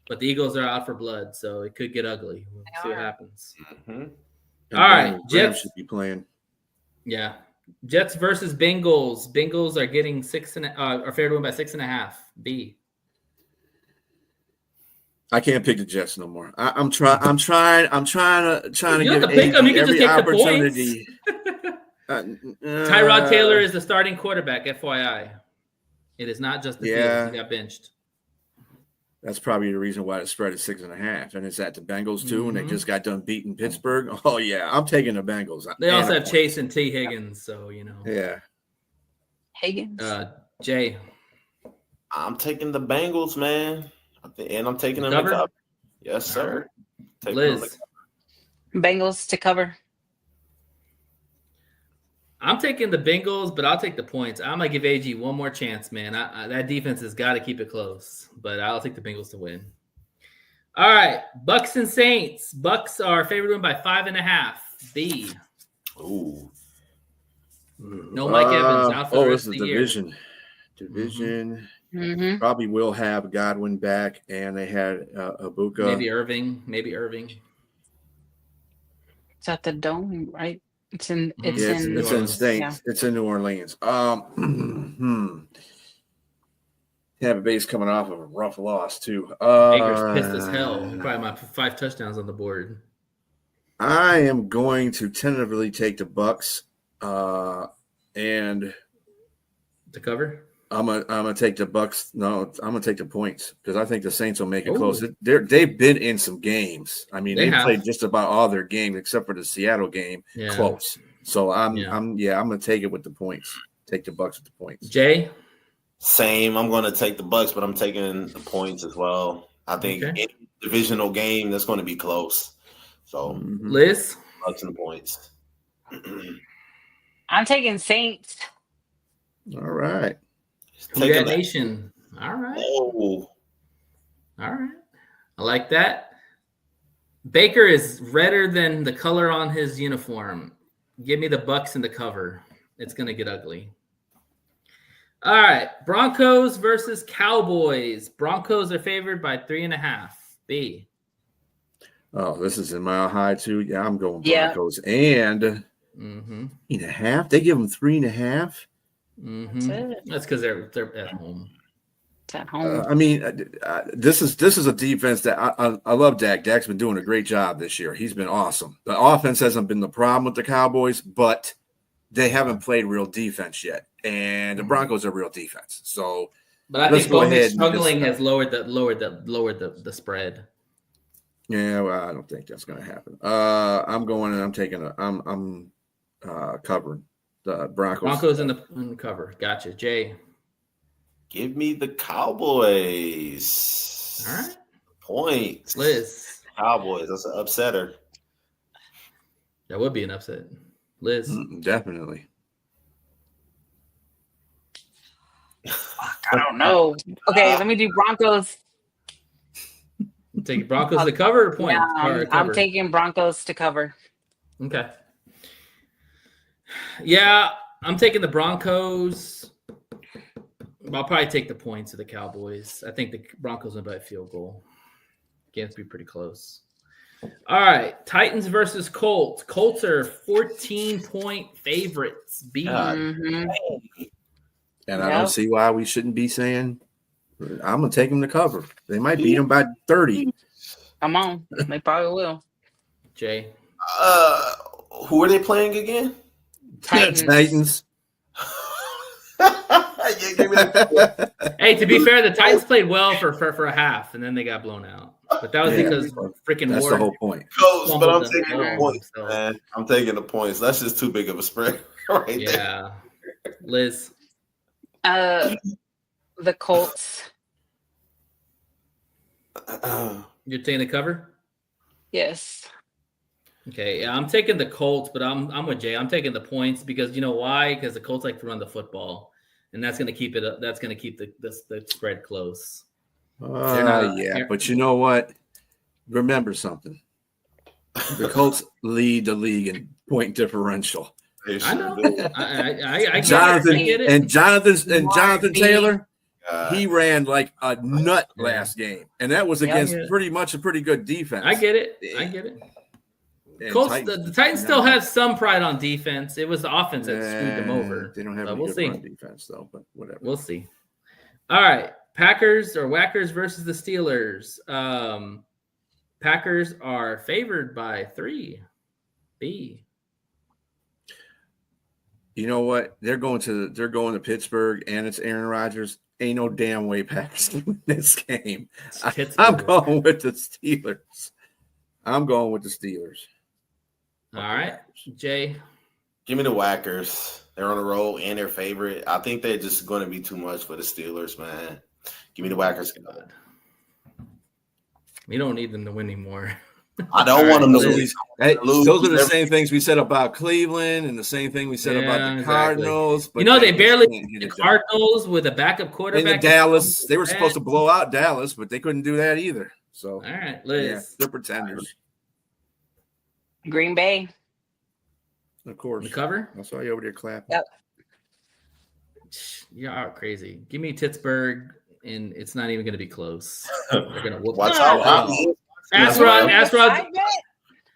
but the Eagles are out for blood, so it could get ugly. We'll see what happens. Mm-hmm. All right, Jets should be playing. Yeah, Jets versus Bengals. Bengals are getting are favored to win by 6.5. B. I can't pick the Jets no more. I'm trying to give pick them. You can every just take opportunity. Tyrod Taylor is the starting quarterback. FYI, it is not just the field. He got benched. That's probably the reason why the spread is 6.5, and it's at the Bengals too, and they just got done beating Pittsburgh. Oh yeah, I'm taking the Bengals. They also have Chase and T. Higgins, so you know. Yeah. Higgins. Jay. I'm taking the Bengals, man. And I'm taking them to cover. Yes, sir. Liz. Bengals to cover. I'm taking the Bengals, but I'll take the points. I'm going to give AG one more chance, man. That defense has got to keep it close, but I'll take the Bengals to win. All right. Bucks and Saints. Bucks are favored to win by 5.5. B. Ooh. No Mike Evans out for the rest of the year. Division. Mm-hmm. Probably will have Godwin back, and they had Ibuka. Maybe Irving. It's at the Dome, right? It's in Saints. Yeah. It's in New Orleans. Tampa Bay's coming off of a rough loss too. Baker's pissed as hell. Probably my 5 touchdowns on the board. I am going to tentatively take the Bucks, and to cover. I'm gonna take the Bucks. No, I'm gonna take the points because I think the Saints will make it close. They've been in some games. I mean, they played just about all their games except for the Seattle game close. So I'm gonna take it with the points. Take the Bucks with the points. Jay, same. I'm gonna take the Bucks, but I'm taking the points as well. I think any divisional game that's going to be close. So Liz, Bucks and the points. I'm taking Saints. All right. Nation. All right. Oh. All right. I like that. Baker is redder than the color on his uniform. Give me the Bucks in the cover. It's going to get ugly. All right. Broncos versus Cowboys. Broncos are favored by 3.5. B. Oh, this is in Mile High too. Yeah, I'm going Broncos. And 3.5. They give them 3.5. That's because they're at home. It's at home. I mean, this is a defense that I love. Dak. Dak's been doing a great job this year. He's been awesome. The offense hasn't been the problem with the Cowboys, but they haven't played real defense yet, and the Broncos are real defense. So, but I think Bowman's struggling has lowered the spread. Yeah, well, I don't think that's going to happen. I'm going and I'm taking I'm covering the Broncos. Broncos in the cover. Gotcha. Jay. Give me the Cowboys. All right. Points. Liz. Cowboys. That's an upsetter. That would be an upset. Liz. Definitely. I don't know. Okay, let me do Broncos. Take Broncos to cover or points? Yeah, Or I'm cover? taking Broncos to cover. Okay. Yeah, I'm taking the Broncos. I'll probably take the points of the Cowboys. I think the Broncos win by a field goal. Again, it's be pretty close. All right, Titans versus Colts. Colts are 14-point favorites. Mhm. And I don't see why we shouldn't be saying I'm going to take them to cover. They might beat them by 30. Come on. They probably will. Jay. Who are they playing again? Titans. Yeah, give me that. Hey, to be fair, the Titans played well for a half, and then they got blown out. But that was because freaking That's Ward the whole point. Close, but I'm taking fumbled the them. points, man. I'm taking the points. That's just too big of a spread right there. Yeah. Liz. The Colts. You're taking the cover? Yes. Okay, yeah, I'm taking the Colts, but I'm with Jay. I'm taking the points because you know why? Because the Colts like to run the football, and that's going to keep it. That's going to keep the spread close. But you know what? Remember something. The Colts lead the league in point differential. I know. I Jonathan get it. and Jonathan Taylor. He ran like a nut last game, and that was against pretty much a pretty good defense. I get it. Colts, the Titans still have some pride on defense. It was the offense that screwed them over. They don't have any good run defense, though, but whatever. We'll see. All right. Packers or Whackers versus the Steelers. Packers are favored by 3. B. You know what? They're going to Pittsburgh, and it's Aaron Rodgers. Ain't no damn way Packers can win this game. I'm going with the Steelers. All right, Jay. Give me the Whackers. They're on a roll and they're favorite. I think they're just going to be too much for the Steelers, man. Give me the Whackers. We don't need them to win anymore. I don't want them to lose. Those are the same things we said about Cleveland and the same thing we said about the Cardinals. But they barely the Cardinals with a backup quarterback. And Dallas, they were supposed to blow out Dallas, but they couldn't do that either. So, all right, Liz. They're pretenders. Green Bay. Of course. The cover? I saw you over there clapping. Yep. You're crazy. Give me Pittsburgh, and it's not even going to be close. They're going to whoop. Watch out. Asrod.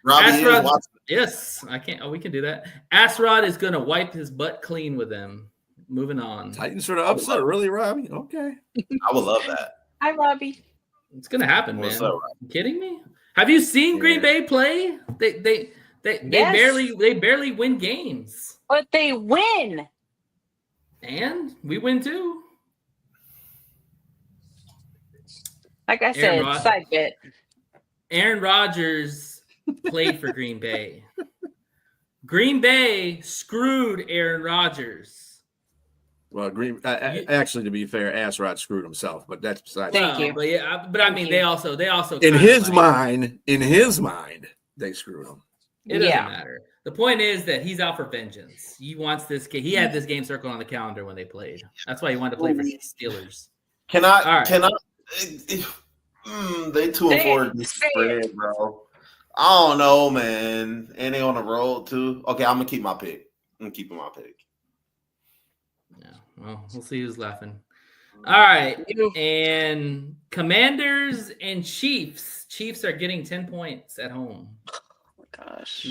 Robbie. Yes, I can't. Oh, we can do that. Asrod is going to wipe his butt clean with them. Moving on. Titans for the upset, really, Robbie? Okay. I would love that. Hi, Robbie. It's going to happen, man. What's up, You kidding me? Have you seen Green Bay play? They barely win games. But they win. And we win too. Like I said, side bet. Aaron Rodgers played for Green Bay. Green Bay screwed Aaron Rodgers. Well, actually, to be fair, Asrod screwed himself, but that's besides. Thank you. But I mean, they also in his mind, they screwed him. It doesn't matter. The point is that he's out for vengeance. He wants this game. He had this game circled on the calendar when they played. That's why he wanted to play for the Steelers. They 2-4 spread, bro. I don't know, man. And they on the road too. Okay, I'm gonna keep my pick. I'm keeping my pick. Yeah, well, we'll see who's laughing. All right, and Commanders and Chiefs. Chiefs are getting 10 points at home. Oh my gosh.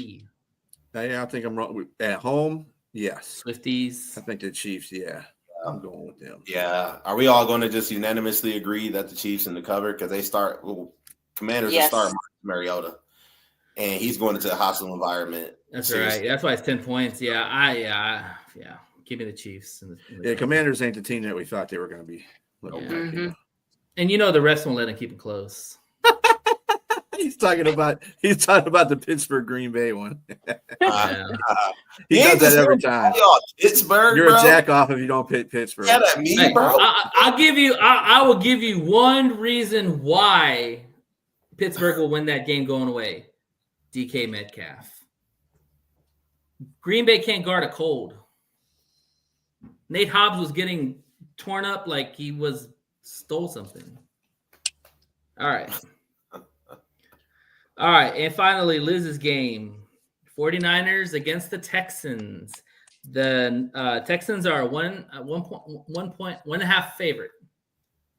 I think I'm wrong. At home, yes. Swifties. I think the Chiefs, I'm going with them. Yeah. Are we all going to just unanimously agree that the Chiefs in the cover? Because they start Commanders are starting Mariota. And he's going into a hostile environment. That's right. That's why it's 10 points. Yeah. Give me the Chiefs. Commanders ain't the team that we thought they were going to be. And the rest won't let them keep it close. He's talking about the Pittsburgh Green Bay one. Yeah. He does that every time. Pittsburgh, You're bro. a jack off if you don't pick Pittsburgh. Yeah, that me, Hey, bro. I'll give you. I will give you one reason why Pittsburgh will win that game going away. DK Metcalf. Green Bay can't guard a cold. Nate Hobbs was getting torn up like he stole something. All right. All right. And finally, Liz's game. 49ers against the Texans. The Texans are 1.5 favorite.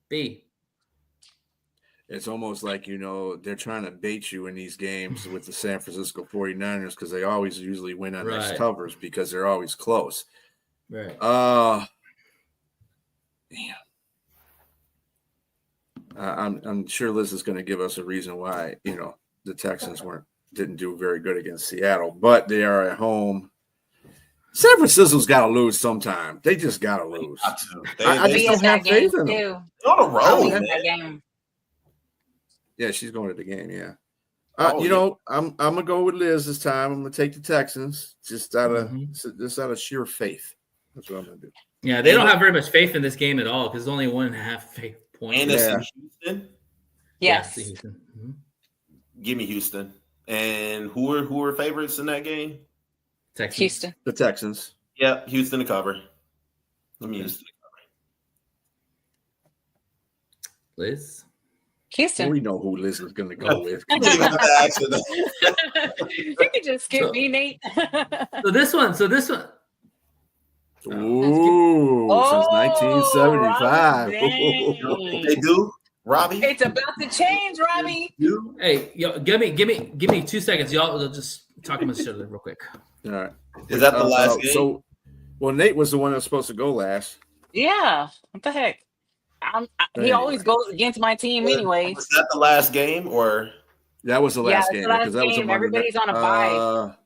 B. It's almost like, they're trying to bait you in these games with the San Francisco 49ers because they always usually win on these covers because they're always close. Right. Damn. I'm sure Liz is going to give us a reason why, the Texans didn't do very good against Seattle, but they are at home. San Francisco's got to lose sometime. They just got to lose. I just don't have faith in them. On a roll, game. Yeah, she's going to the game. Yeah. I'm gonna go with Liz this time. I'm gonna take the Texans just out of sheer faith. That's what I'm gonna do. Yeah, they don't have very much faith in this game at all because it's only 1.5 points. And it's in Houston. Yes. Houston. Mm-hmm. Give me Houston. And who are favorites in that game? Texans. Houston. The Texans. Yep, Houston to cover. Let me Houston to Liz. Houston. We know who Liz is going to go with. You can just skip me, Nate. So this one. Ooh, since 1975. Dang. They do, Robbie. It's about to change, Robbie. Hey, yo, give me 2 seconds, y'all. We'll just talk about each other real quick. All right. Is that the last game? Nate was the one that was supposed to go last. Yeah. What the heck? He always goes against my team, anyways. Was that the last game, or that was the last game? Because that was a everybody's on a bye.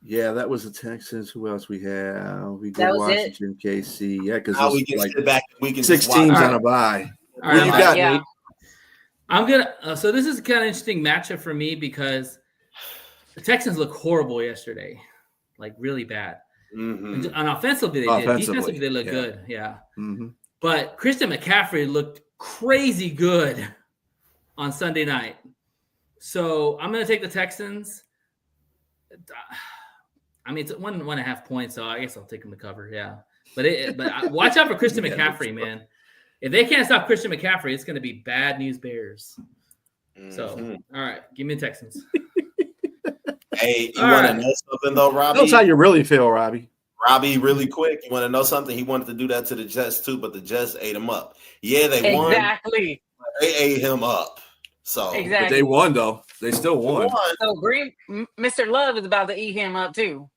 Yeah, that was the Texans. Who else we have? We That did was Washington, KC. Yeah, because we can sit back and we can 6 just teams watch. on a bye. All What right, you got, yeah. Nate? I'm gonna. So this is a kind of interesting matchup for me because the Texans look horrible yesterday, like really bad. Mm-hmm. And offensively, they did. Defensively, they look good. Yeah. Mm-hmm. But Christian McCaffrey looked crazy good on Sunday night. So I'm going to take the Texans. I mean, it's 1.5 points, so I guess I'll take them to cover. Yeah. But watch out for Christian McCaffrey, man. If they can't stop Christian McCaffrey, it's going to be bad news bears. So, all right, give me the Texans. Hey, you want to know something, though, Robbie? That's how you really feel, Robbie. Robbie, really quick, you want to know something? He wanted to do that to the Jets, too, but the Jets ate him up. Yeah, they won. Exactly. They ate him up. So, Exactly. But they won, though. They still won. So Mr. Love is about to eat him up too.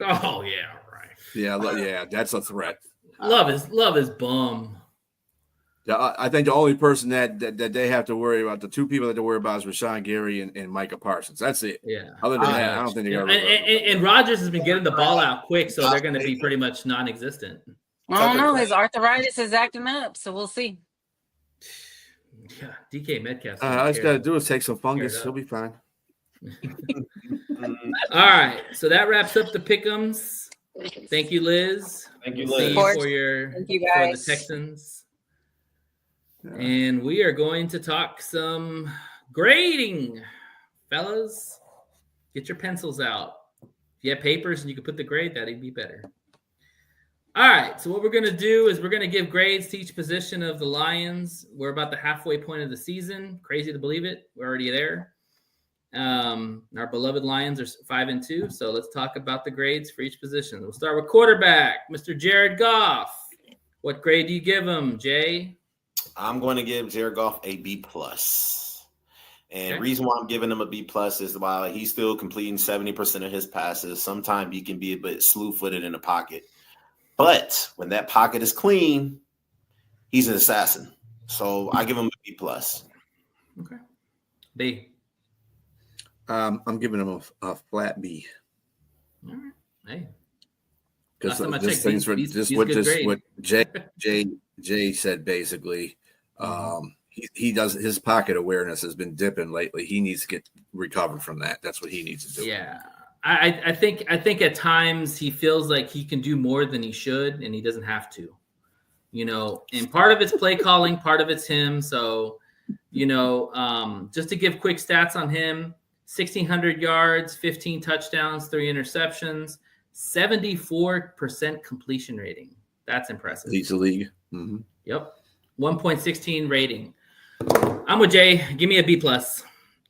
Oh, yeah, right. Yeah, that's a threat. Love is bum. Yeah, I think the only person that they have to worry about, the two people that they have to worry about is Rashawn Gary and Micah Parsons. That's it. Yeah. Other than that, I don't think they got And Rodgers has been getting the ball out quick, so they're going to be pretty much non-existent. I don't know. His arthritis is acting up, so we'll see. Yeah, DK Metcalf. all he's got to do is take some fungus. He'll be fine. All right, so that wraps up the pick'ems. Thank you, Liz. Thank you, We'll Liz. see Thank you, for the guys. Texans. And we are going to talk some grading, fellas. Get your pencils out. If you have papers and you can put the grade, that'd be better. All right, so what we're going to do is we're going to give grades to each position of the Lions. We're about the halfway point of the season. Crazy to believe it. We're already there. Our beloved Lions are 5-2, so let's talk about the grades for each position. We'll start with quarterback, Mr. Jared Goff. What grade do you give him, Jay? I'm going to give Jared Goff a B+. And the reason why I'm giving him a B+ is while he's still completing 70% of his passes, sometimes he can be a bit slew-footed in the pocket. But when that pocket is clean, he's an assassin. So I give him a B+. Okay. B. I'm giving him a flat B. All right. Hey. Because Last time I this checked, thing's he's good grade. what Jay said basically. he does his pocket awareness has been dipping lately. He needs to get recovered from that. That's what he needs to do. Yeah. I think at times he feels like he can do more than he should, and he doesn't have to, and part of it's play calling, part of it's him. So, just to give quick stats on him, 1,600 yards, 15 touchdowns, 3 interceptions, 74% completion rating. That's impressive. Leads the league. Mm-hmm. Yep. 1.16 rating. I'm with Jay. Give me a B+.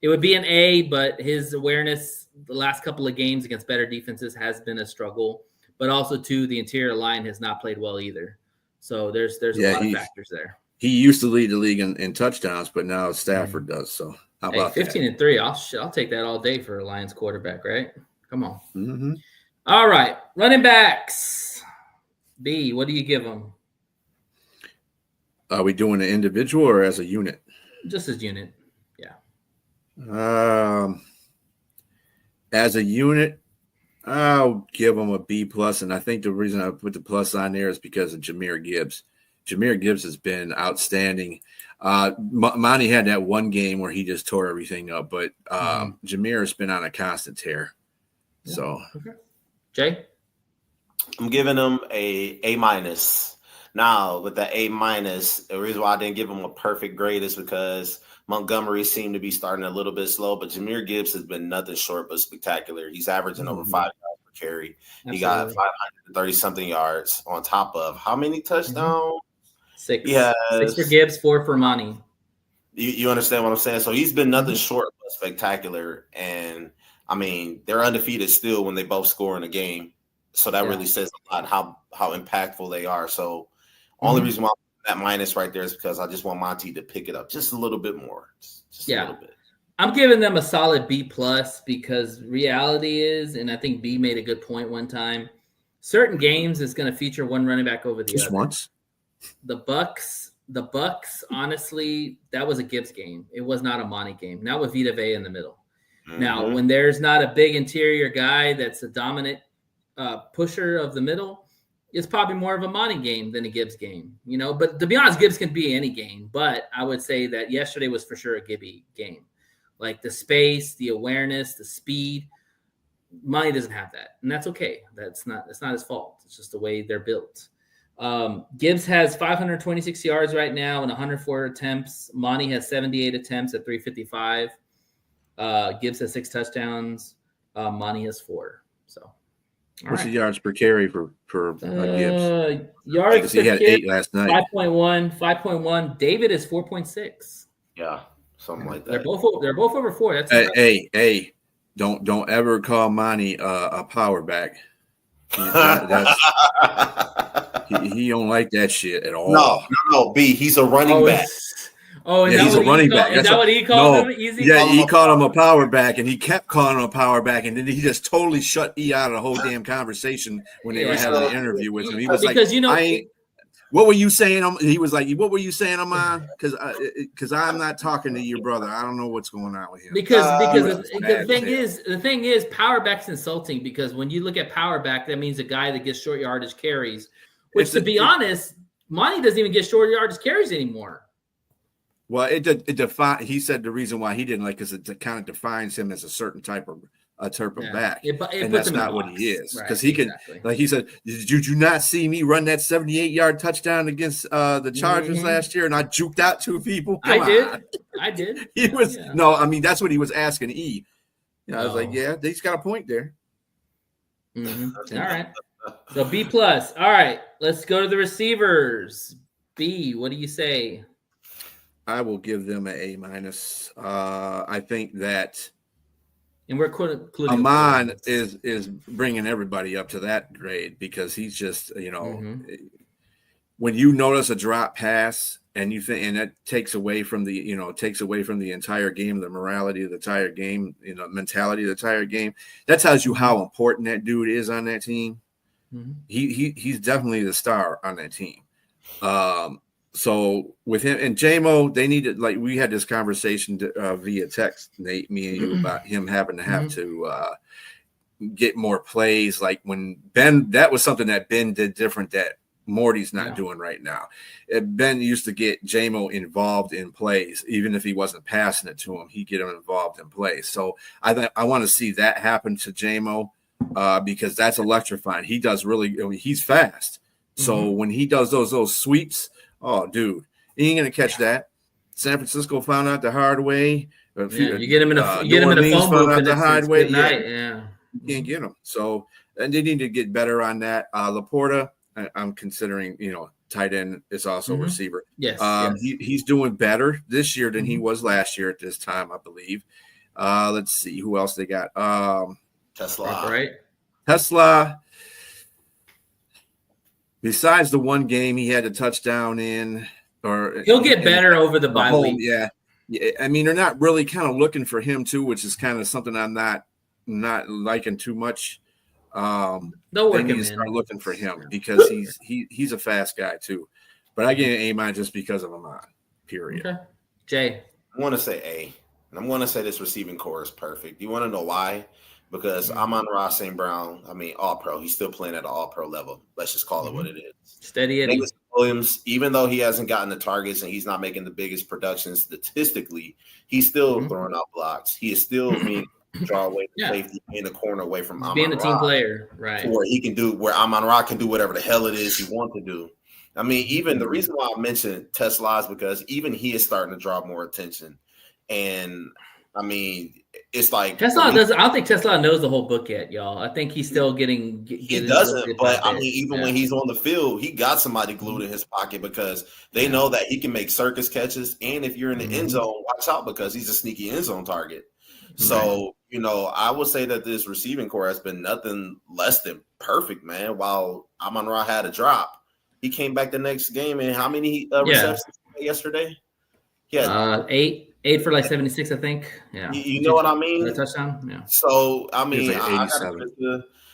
It would be an A, but his awareness the last couple of games against better defenses has been a struggle. But also, too, the interior line has not played well either. So there's a lot of factors there. He used to lead the league in touchdowns, but now Stafford does. So how about 15-3? I'll take that all day for a Lions quarterback, right? Come on. Mm-hmm. All right, running backs. B, what do you give them? Are we doing an individual or as a unit? Just as unit, yeah. As a unit, I'll give them a B+. And I think the reason I put the plus on there is because of Jahmyr Gibbs. Jahmyr Gibbs has been outstanding. Monty had that one game where he just tore everything up, but Jahmyr has been on a constant tear. Yeah. So, okay. Jay? I'm giving him A-. Now, with the A-, the reason why I didn't give him a perfect grade is because Montgomery seemed to be starting a little bit slow, but Jahmyr Gibbs has been nothing short but spectacular. He's averaging over 5 yards per carry. Absolutely. He got 530-something yards on top of how many touchdowns? 6. 6 for Gibbs, 4 for Monty. You understand what I'm saying? So he's been nothing short but spectacular. And, I mean, they're undefeated still when they both score in a game. So that really says a lot how impactful they are. So only reason why I'm that minus right there is because I just want Monty to pick it up just a little bit more. Just a little bit. I'm giving them a solid B+ because reality is, and I think B made a good point one time, certain games is going to feature one running back over the just other. Once. The Bucks, honestly, that was a Gibbs game. It was not a Monty game. Not with Vita Vea in the middle. Mm-hmm. Now, when there's not a big interior guy that's a dominant pusher of the middle, it's probably more of a Monty game than a Gibbs game, But to be honest, Gibbs can be any game. But I would say that yesterday was for sure a Gibby game. Like the space, the awareness, the speed. Monty doesn't have that, and that's okay. That's not his fault. It's just the way they're built. Gibbs has 526 yards right now and 104 attempts. Monty has 78 attempts at 355. Gibbs has 6 touchdowns. Monty has 4. So. What's the yards per carry for Gibbs? Yards he had 8 last night. 5.1. David is 4.6. Yeah, something like that. They're both over 4. That's hey, don't ever call Monty a power back. He don't like that shit at all. No. B, he's a running back. Oh, yeah, he's a running back. Is that what he called him? Easy? Yeah, he called him a power back, and he kept calling him a power back, and then he just totally shut E out of the whole damn conversation when they were having an interview with him. He was what were you saying? He was like, what were you saying, Amon? Because I'm not talking to your brother. I don't know what's going on with him. Because the thing is, power back's insulting because when you look at power back, that means a guy that gets short yardage carries. Which, to be honest, Monty doesn't even get short yardage carries anymore. Well, he said the reason why he didn't like because it kind of defines him as a certain type of back, and that's not what he is. Because he can, like he said, did you not see me run that 78-yard touchdown against the Chargers last year, and I juked out 2 people? I did. He was no, I mean that's what he was asking E. I was like, yeah, he's got a point there. Mm-hmm. All right, so B+. All right, let's go to the receivers. B, what do you say? I will give them an A-. I think that, and we're including Amon is bringing everybody up to that grade because he's just when you notice a drop pass and you think, and that takes away from the entire game, the morality of the entire game, mentality of the entire game. That tells you how important that dude is on that team. Mm-hmm. He's definitely the star on that team. So with him and JMO, they needed, like we had this conversation via text, Nate, me and you, about him having to have to get more plays. Like when Ben, that was something that Ben did different that Morty's not doing right now. Ben used to get JMO involved in plays, even if he wasn't passing it to him, he'd get him involved in plays. So I want to see that happen to JMO because that's electrifying. He does he's fast. So when he does those sweeps, oh, dude, he ain't gonna catch that. San Francisco found out the hard way. You get him in a phone booth out the hard way. Yeah, you can't get him. So and they need to get better on that. Laporta, I'm considering, tight end is also a receiver. Yes, he's doing better this year than he was last year at this time, I believe. Let's see who else they got. Tesla, right? Tesla. Besides the one game he had a touchdown in, or he'll get better over the bye week. Yeah. I mean, they're not really kind of looking for him too, which is kind of something I'm not liking too much. They'll work him in. Start looking for him because he's a fast guy too. But I give him A- just because of Amon. Period. Okay. Jay, I want to say A, and I'm going to say this receiving core is perfect. You want to know why? Because Amon-Ra St. Brown, all pro. He's still playing at an all pro level. Let's just call it what it is. Steady Eddie. Williams, even though he hasn't gotten the targets and he's not making the biggest production statistically, he's still throwing out blocks. He is still being draw away from safety in the corner away from Amon-Ra. Being a team player, right? Where Amon-Ra can do whatever the hell it is he wants to do. I mean, even the reason why I mentioned Tesla is because even he is starting to draw more attention. And I mean, it's like Tesla doesn't. I don't think Tesla knows the whole book yet, y'all. I think he's still getting. He doesn't, but I mean, even when he's on the field, he got somebody glued in his pocket because they know that he can make circus catches. And if you're in the end zone, watch out because he's a sneaky end zone target. So I would say that this receiving core has been nothing less than perfect, man. While Amon-Ra had a drop, he came back the next game and how many receptions yesterday? Yeah, 8 for like 76, I think. Yeah, you know what I mean. A touchdown. Yeah. So I mean, like I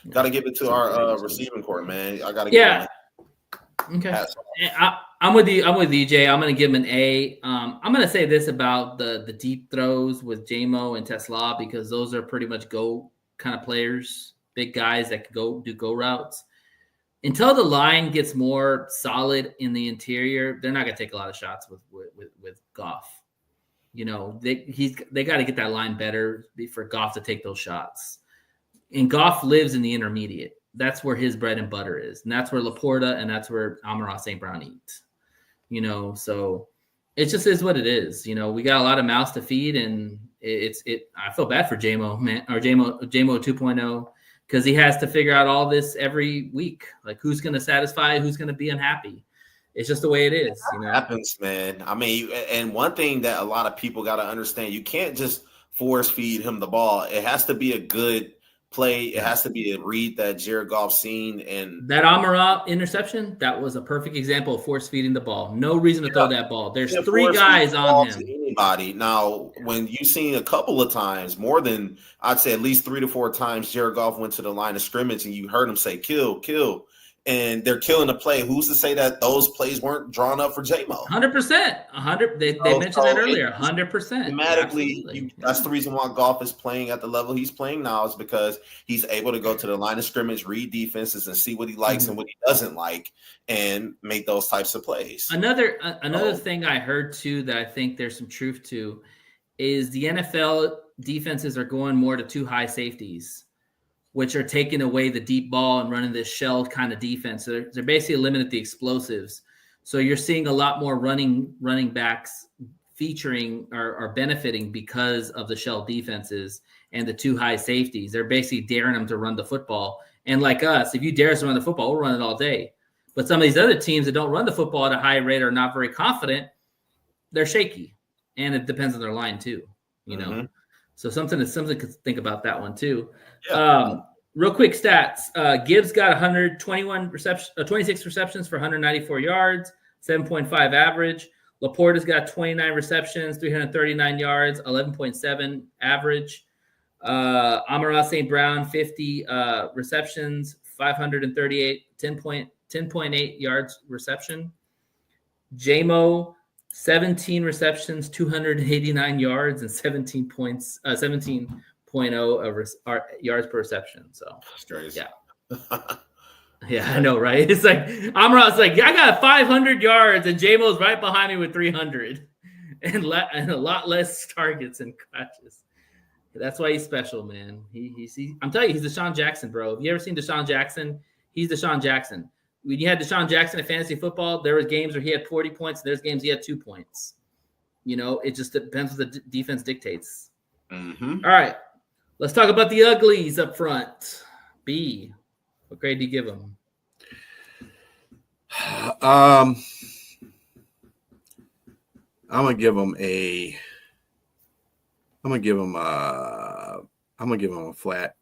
gotta give it to our receiving core, man. I gotta. Give Okay. I'm with you. I'm with DJ. I'm gonna give him an A. I'm gonna say this about the deep throws with JMO and Tesla because those are pretty much go kind of players, big guys that can do go routes. Until the line gets more solid in the interior, they're not going to take a lot of shots with Goff. They got to get that line better for Goff to take those shots. And Goff lives in the intermediate. That's where his bread and butter is. And that's where Laporta and that's where Amon-Ra St. Brown eats. So it just is what it is. We got a lot of mouths to feed and I feel bad for JMO, man, or JMO 2.0. Because he has to figure out all this every week. Like, who's going to satisfy? Who's going to be unhappy? It's just the way it is. It happens, man. I mean, and one thing that a lot of people got to understand, you can't just force feed him the ball. It has to be a good play. It has to be a read that Jared Goff's seen. And that Amon-Ra interception, that was a perfect example of force feeding the ball. No reason to throw that ball. There's 3 guys on him. Anybody. Now, when you've seen a couple of times, more than I'd say at least 3 to 4 times, Jared Goff went to the line of scrimmage and you heard him say, kill, and they're killing the play. Who's to say that those plays weren't drawn up for JMO? 100%. 100. They mentioned that earlier. 100%. Thematically, that's the reason why Goff is playing at the level he's playing now is because he's able to go to the line of scrimmage, read defenses, and see what he likes and what he doesn't like, and make those types of plays. Another thing I heard too that I think there's some truth to is the NFL defenses are going more to 2 high safeties, which are taking away the deep ball and running this shell kind of defense. So they're basically limiting the explosives. So you're seeing a lot more running backs featuring or benefiting because of the shell defenses and the 2 high safeties. They're basically daring them to run the football. And like us, if you dare us to run the football, we'll run it all day. But some of these other teams that don't run the football at a high rate are not very confident. They're shaky. And it depends on their line too, So something to think about that one too. Yeah. Real quick stats. Gibbs got 26 receptions for 194 yards, 7.5 average. Laporta's got 29 receptions, 339 yards, 11.7 average. Amon-Ra St. Brown, 50 receptions, 538, 10.8 yards reception. JMO, 17 receptions, 289 yards, and 17.0 yards per reception. So that's crazy. Yeah. Yeah, I know, right? It's like Amon-Ra's like, I got 500 yards, and J-Mo's right behind me with 300, and a lot less targets and catches. That's why he's special, man. I'm telling you, he's Deshaun Jackson, bro. Have you ever seen Deshaun Jackson? He's Deshaun Jackson. When you had Deshaun Jackson in fantasy football, there were games where he had 40 points. There's games he had 2 points. It just depends what the defense dictates. Mm-hmm. All right, let's talk about the uglies up front. B, what grade do you give them? I'm gonna give them a flat.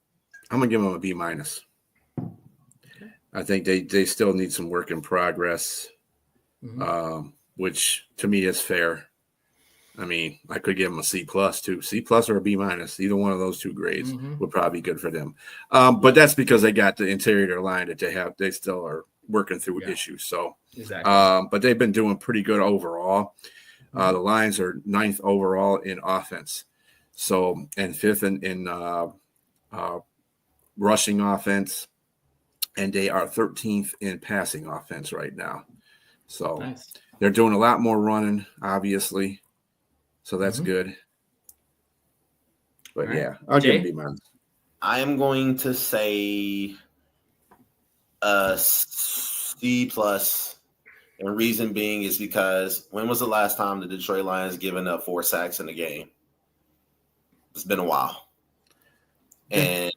I'm gonna give them a B-. I think they still need some work in progress, which to me is fair. I mean, I could give them a C+ too. C+ or a B-. Either one of those two grades would probably be good for them. But that's because they got the interior line that they have. They still are working through issues. So, exactly. But they've been doing pretty good overall. The Lions are 9th overall in offense. So, and 5th in rushing offense. And they are 13th in passing offense right now. So nice. They're doing a lot more running, obviously. So that's good. But right. I'll Jay? give them B-. I am going to say C+. And reason being is because when was the last time the Detroit Lions given up 4 sacks in a game? It's been a while. And,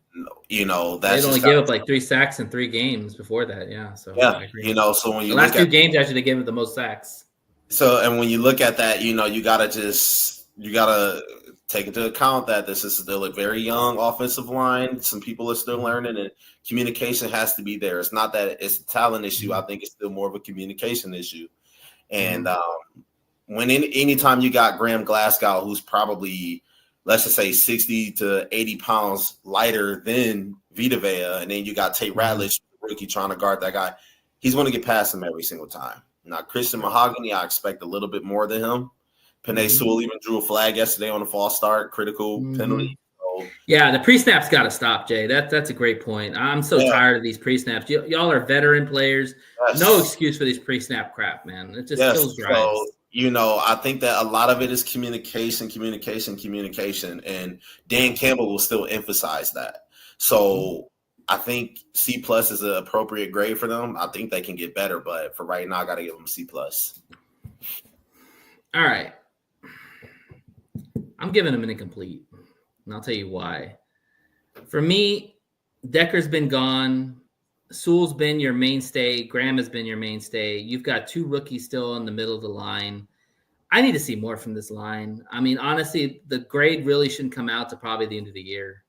that's they'd only give up like 3 sacks in 3 games before that. Yeah. So, yeah, so when you the last 2 games, actually, they gave up the most sacks. So, and when you look at that, you gotta take into account that this is still a very young offensive line. Some people are still learning, and communication has to be there. It's not that it's a talent issue. I think it's still more of a communication issue. And anytime you got Graham Glasgow, who's probably, let's just say 60 to 80 pounds lighter than Vita Vea, and then you got Tate Ratledge, rookie, trying to guard that guy, he's going to get past him every single time. Now, Christian Mahogany, I expect a little bit more than him. Penei Sewell even drew a flag yesterday on a false start, critical penalty. So, yeah, the pre-snaps got to stop, Jay. That's a great point. I'm so tired of these pre-snaps. Y'all are veteran players. Yes. No excuse for these pre-snap crap, man. It just kills drives. So, I think that a lot of it is communication. And Dan Campbell will still emphasize that. So I think C+ is an appropriate grade for them. I think they can get better, but for right now, I got to give them C+. All right. I'm giving them an incomplete, and I'll tell you why. For me, Decker's been gone. Sewell's been your mainstay. Graham has been your mainstay. You've got 2 rookies still in the middle of the line. I need to see more from this line. I mean, honestly, the grade really shouldn't come out to probably the end of the year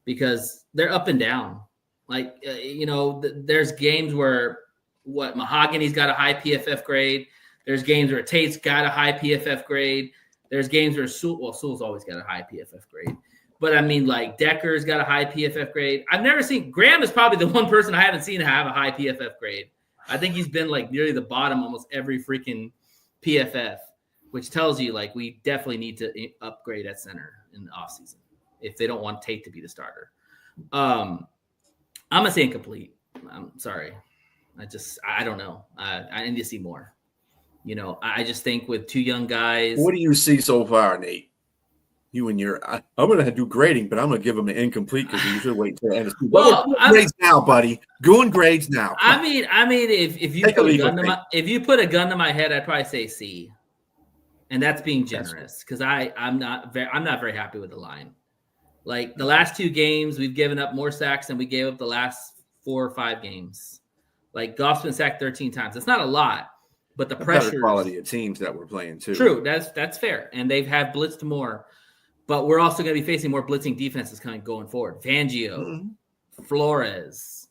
because they're up and down. Like, there's games where Mahogany's got a high PFF grade. There's games where Tate's got a high PFF grade. There's games where Sewell's always got a high PFF grade. But I mean, like, Decker's got a high PFF grade. I've never seen Graham is probably the one person I haven't seen have a high PFF grade. I think he's been like nearly the bottom almost every freaking PFF, which tells you like we definitely need to upgrade at center in the offseason if they don't want Tate to be the starter. I'm gonna say incomplete. I'm sorry. I don't know. I need to see more. I just think with 2 young guys. What do you see so far, Nate? I'm going to do grading, but I'm going to give them an incomplete because you should wait till the end of the season. Well, grades now, buddy. Going grades now. I mean, if you put a gun to my head, I'd probably say C, and that's being generous because I'm not very happy with the line. Like the last 2 games, we've given up more sacks than we gave up the last 4 or 5 games. Like Goff's been sacked 13 times. It's not a lot, but the pressure quality of teams that we're playing too. True, that's fair, and they've had blitzed more. But we're also going to be facing more blitzing defenses kind of going forward. Fangio, Flores,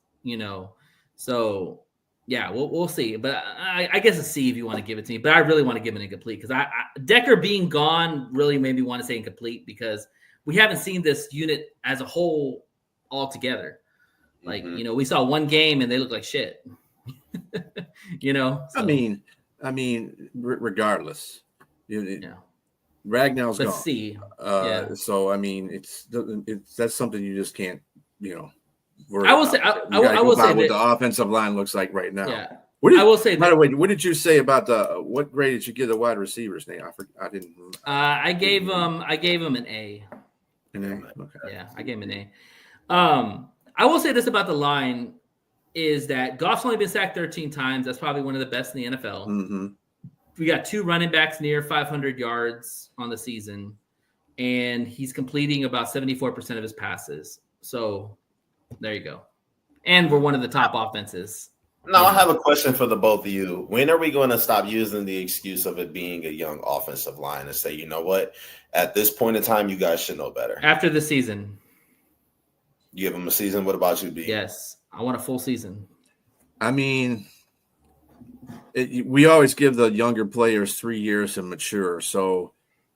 So, yeah, we'll see. But I guess a C if you want to give it to me. But I really want to give it incomplete because Decker being gone really made me want to say incomplete because we haven't seen this unit as a whole all together. Like, we saw one game and they look like shit. So. I mean, regardless. Ragnall's gone. C. So I mean, that's something you just can't, you I will say, I will say what that the offensive line looks like right now. Yeah, I will say. By the way, what did you say about what grade did you give the wide receivers name? I didn't. I gave him an A. An A. Okay. Yeah, I gave him an A. I will say this about the line is that Goff's only been sacked 13 times. That's probably one of the best in the NFL. Mm-hmm. We got 2 running backs near 500 yards on the season, and he's completing about 74% of his passes. So there you go. And we're one of the top offenses. Now, I have a question for the both of you. When are we going to stop using the excuse of it being a young offensive line and say, you know what, at this point in time, you guys should know better? After the season. You give them a season. What about you, B? Yes, I want a full season. I mean, we always give the younger players 3 years to mature. So,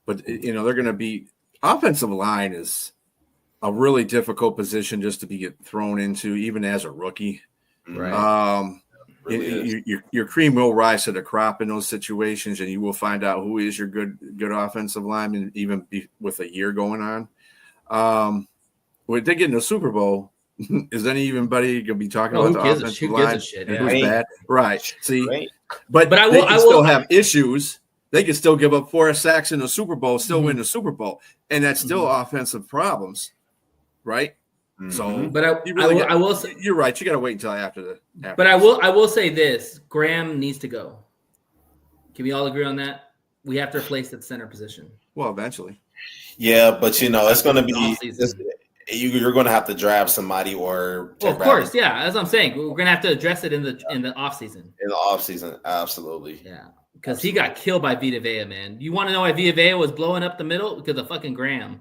but they're going to be offensive line is a really difficult position just to get thrown into, even as a rookie. Right. Your cream will rise to the crop in those situations, and you will find out who is your good offensive lineman, even with a year going on. When they get in the Super Bowl, is anybody going to be talking about the offensive line? And who's bad? Right. See, Right. but I will still have issues. They can still give up 4 sacks in the Super Bowl, still win the Super Bowl, and that's still offensive problems, right? So, but I will say you're right. You got to wait until after. But I will say this: Graham needs to go. Can we all agree on that? We have to replace the center position. Well, eventually. Yeah, but it's going to be you're going to have to draft somebody or. Well, of course, yeah. As I'm saying, we're going to have to address it in the off season. In the off season, absolutely. Yeah, because he got killed by Vita Vea, man. You want to know why Vita Vea was blowing up the middle? Because of fucking Graham.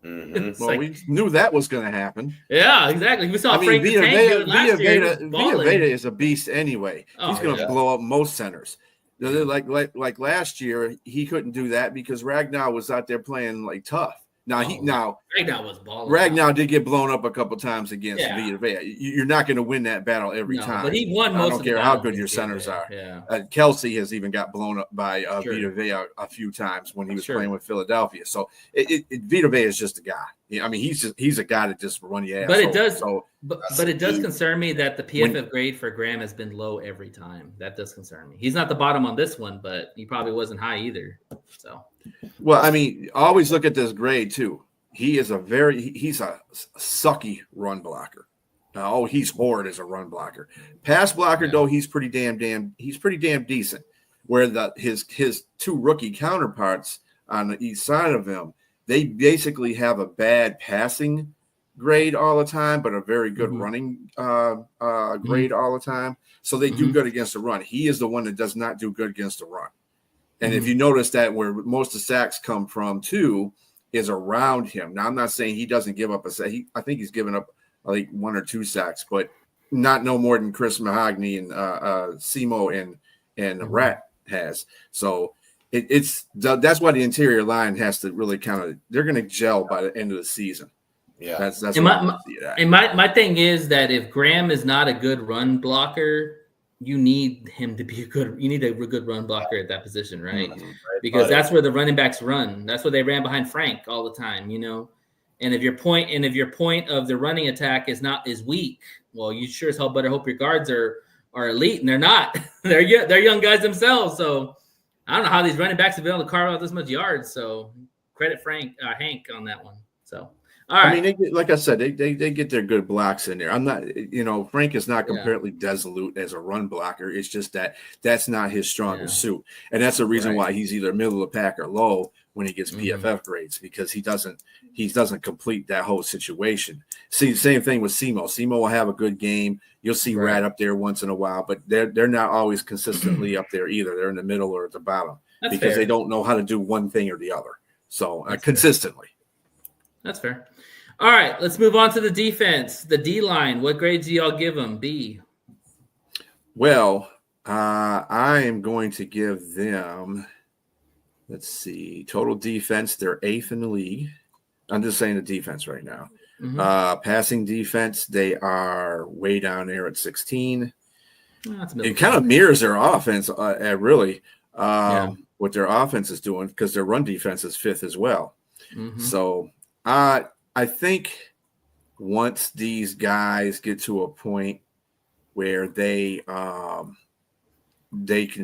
Mm-hmm. Well, we knew that was going to happen. Yeah, exactly. We saw Frank the Tank do it last year. Vita Vea is a beast anyway. He's going to blow up most centers. Like last year, he couldn't do that because Ragnow was out there playing like tough. Ragnow was balling. Ragnow did get blown up a couple times against Vita Vea. You're not going to win that battle every time. But he won most. I don't care how good your centers are. Yeah. Kelsey has even got blown up by Vita Vea a few times when he was playing with Philadelphia. So Vita Vea is just a guy. I mean, he's a guy that just run your ass. But it does. But it does concern me that the PFF grade for Graham has been low every time. That does concern me. He's not the bottom on this one, but he probably wasn't high either. So. Well, I mean, always look at this grade too. He's a sucky run blocker. He's horrid as a run blocker. Pass blocker though, he's pretty damn decent. Where his 2 rookie counterparts on the east side of him, they basically have a bad passing grade all the time, but a very good running grade all the time. So they do good against the run. He is the one that does not do good against the run. And if you notice that where most of the sacks come from too is around him. Now I'm not saying he doesn't give up a sack. I think he's given up like 1 or 2 sacks, but not no more than Chris Mahogany and Simo and Rat has. So that's why the interior line has to really they're going to gel by the end of the season. Yeah, that's my thing is that if Graham is not a good run blocker, you need him to be a good run blocker at that position, right? Because that's where the running backs run. That's where they ran behind Frank all the time, And if your point of the running attack is weak, well, you sure as hell better hope your guards are elite, and they're not. they're young guys themselves. So I don't know how these running backs have been able to carve out this much yards. So credit Hank on that one. So. All right. I mean, like I said, they get their good blocks in there. I'm not, Frank is not completely dissolute as a run blocker. It's just that's not his strongest suit, and that's the reason why he's either middle of the pack or low when he gets PFF grades, because he doesn't complete that whole situation. See, same thing with Simo. Simo will have a good game. You'll see Rat up there once in a while, but they're not always consistently up there either. They're in the middle or at the bottom because they don't know how to do one thing or the other. So consistently. That's fair. All right, let's move on to the defense. The D-line, what grades do y'all give them? B. Well, I am going to give them, let's see, total defense, they're 8th in the league. I'm just saying the defense right now. Passing defense, they are way down there at 16. It kind of mirrors their offense, really, what their offense is doing, because their run defense is 5th as well. So, I think once these guys get to a point where they can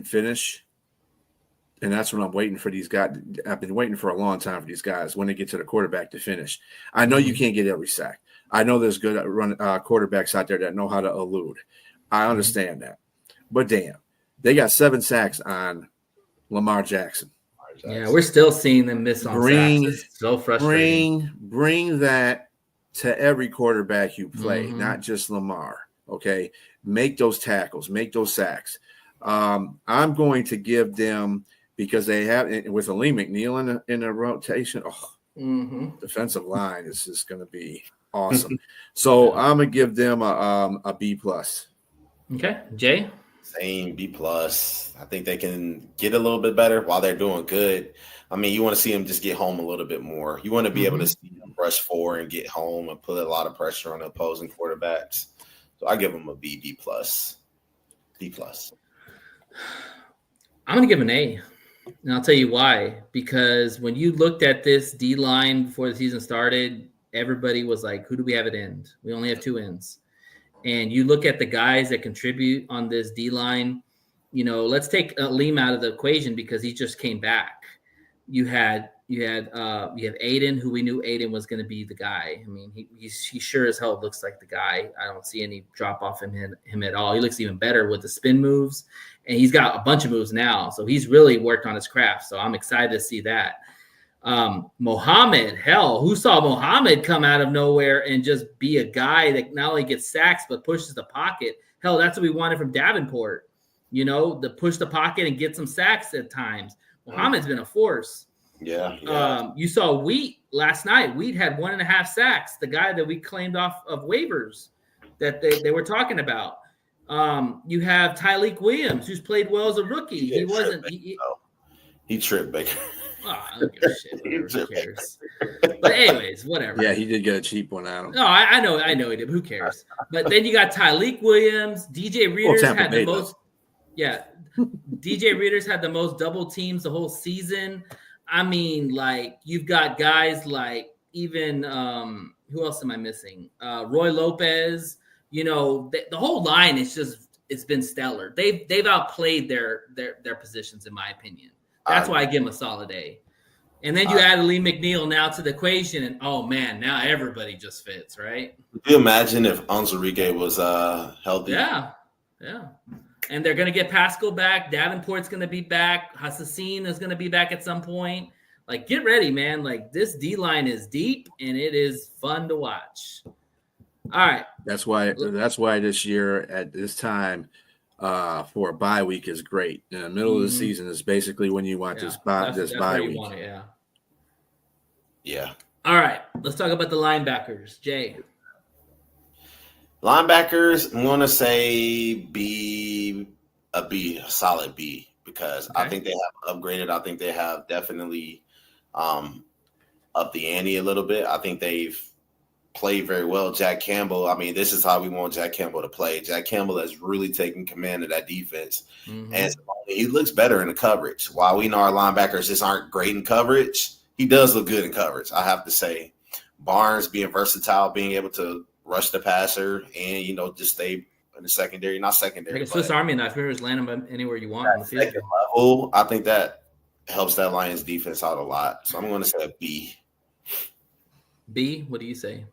finish, and that's what I'm waiting for these guys. I've been waiting for a long time for these guys when they get to the quarterback to finish. I know you can't get every sack. I know there's good quarterbacks out there that know how to elude. I understand that. But damn, they got 7 sacks on Lamar Jackson. Yeah, we're still seeing them miss on sacks. It's so frustrating. Bring that to every quarterback you play, not just Lamar. Okay, make those tackles, make those sacks. I'm going to give them, because they have, with Lee McNeil in the rotation. Defensive line is just going to be awesome. So I'm gonna give them a B+. Okay, Jay. Same B+. I think they can get a little bit better while they're doing good. I mean, you want to see them just get home a little bit more. You want to be able to see them rush 4 and get home and put a lot of pressure on the opposing quarterbacks. So I give them a B+. B+. I'm gonna give an A. And I'll tell you why. Because when you looked at this D line before the season started, everybody was like, who do we have at end? We only have 2 ends. And you look at the guys that contribute on this D line, let's take Aleem out of the equation because he just came back. You had Aiden, who we knew Aiden was going to be the guy. I mean, he sure as hell looks like the guy. I don't see any drop off in him at all. He looks even better with the spin moves, and he's got a bunch of moves now. So he's really worked on his craft. So I'm excited to see that. Mohammed, hell, who saw Mohammed come out of nowhere and just be a guy that not only gets sacks but pushes the pocket? Hell, that's what we wanted from Davenport, to push the pocket and get some sacks at times. Mohammed's been a force. Yeah. You saw Wheat last night. Wheat had 1.5 sacks, the guy that we claimed off of waivers that they were talking about. You have Tyleek Williams, who's played well as a rookie. He tripped Baker. Oh, I don't give a shit. Who cares? But anyways, whatever. Yeah, he did get a cheap one out of him. No, I know he did. Who cares? But then you got Tyleek Williams. DJ Readers had the most. Yeah, DJ Readers had the most double teams the whole season. I mean, like, you've got guys like even who else am I missing? Roy Lopez. The whole line is it's been stellar. They've outplayed their positions, in my opinion. That's why I give him a solid A. And then you add Lee McNeil now to the equation, and oh man, now everybody just fits, right? Could you imagine if Onzarige was healthy? Yeah. And they're gonna get Pascal back. Davenport's gonna be back. Hassasin is gonna be back at some point. Like, get ready, man. Like, this D line is deep and it is fun to watch. All right. That's why this year at this time for a bye week is great. In the middle of the season is basically when you want this bye week. Want it, Yeah. All right. Let's talk about the linebackers. Jay. Linebackers, I'm going to say a solid B, because I think they have upgraded. I think they have definitely upped the ante a little bit. I think they've played very well. Jack Campbell, I mean, this is how we want Jack Campbell to play. Jack Campbell has really taken command of that defense. And he looks better in the coverage. While we know our linebackers just aren't great in coverage, he does look good in coverage, I have to say. Barnes being versatile, being able to rush the passer and, just stay in the secondary, not secondary. Like a Swiss Army knife, just land them anywhere you want on the field. Second level, I think that helps that Lions defense out a lot. So I'm going to say a B. B, what do you say?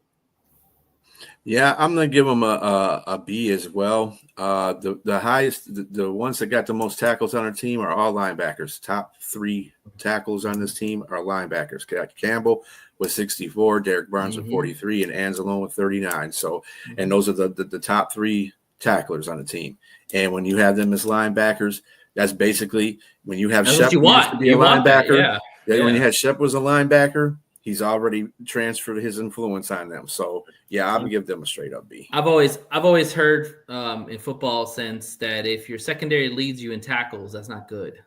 Yeah, I'm going to give them a B as well. The highest, the ones that got the most tackles on our team are all linebackers. Top 3 tackles on this team are linebackers. Campbell with 64, Derek Barnes with 43, and Anzalone with 39. So, and those are the top 3 tacklers on the team. And when you have them as linebackers, that's basically when you have Shep to be a linebacker. When you had Shep was a linebacker, he's already transferred his influence on them. So yeah, I'll give them a straight up B. I've always heard in football sense that if your secondary leads you in tackles, that's not good.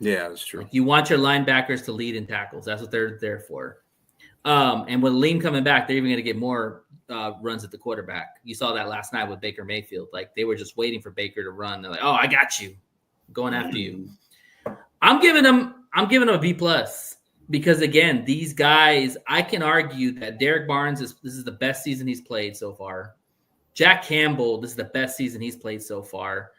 Yeah, that's true. You want your linebackers to lead in tackles. That's what they're there for. And with Liam coming back, they're even going to get more runs at the quarterback. You saw that last night with Baker Mayfield. Like, they were just waiting for Baker to run. They're like, "Oh, I got you, I'm going after you." I'm giving them a B+, because again, these guys, I can argue that Derek Barnes this is the best season he's played so far. Jack Campbell, this is the best season he's played so far.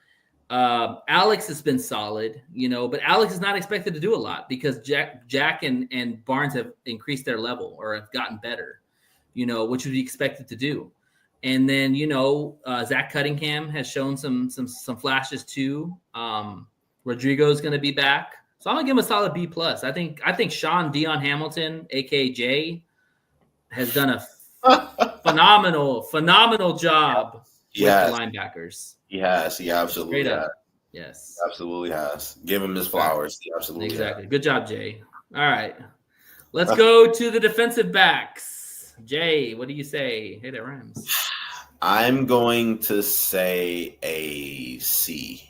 Alex has been solid, but Alex is not expected to do a lot because Jack and Barnes have increased their level or have gotten better, which would be expected to do. And then, Zach Cunningham has shown some flashes too. Rodrigo is going to be back. So I'm going to give him a solid B+. I think Sean Dion Hamilton, aka Jay, has done a phenomenal job with the linebackers. He has. He absolutely has. Yes. Absolutely has. Give him his flowers. He absolutely exactly. has. Good job, Jay. All right. Let's go to the defensive backs. Jay, what do you say? Hey, that rhymes. I'm going to say a C.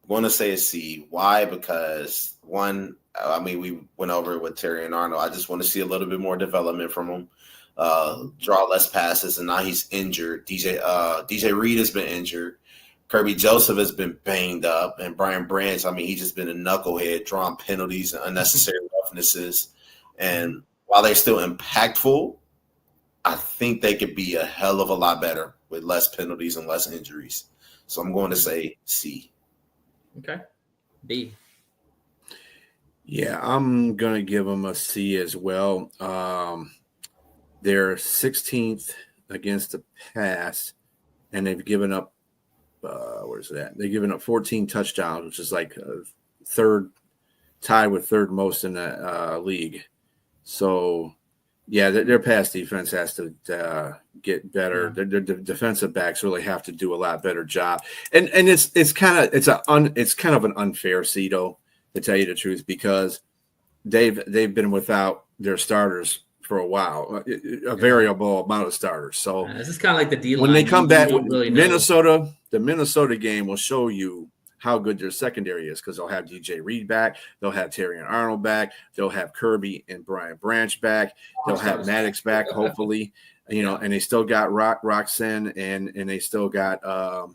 I'm going to say a C. Why? Because one, we went over it with Terry and Arnold. I just want to see a little bit more development from him. Draw less passes, and now he's injured. DJ Reed has been injured. Kirby Joseph has been banged up, and Brian Branch, he's just been a knucklehead, drawing penalties and unnecessary roughnesses. And while they're still impactful, I think they could be a hell of a lot better with less penalties and less injuries. So I'm going to say C. Okay. B. Yeah, I'm going to give them a C as well. They're 16th against the pass, and they've given up, where's that? They've given up 14 touchdowns, which is like tied with third most in the league. So, yeah, their pass defense has to get better. Their defensive backs really have to do a lot better job. And it's kind of an unfair C, though, to tell you the truth, because they've been without their starters for a while, a variable amount of starters. So this is kind of like the D line. When they come back, really the Minnesota game will show you how good their secondary is, because they'll have DJ Reed back, they'll have Terry and Arnold back, they'll have Kirby and Brian Branch back, they'll have Maddox back, hopefully, and they still got Roxanne and they still got the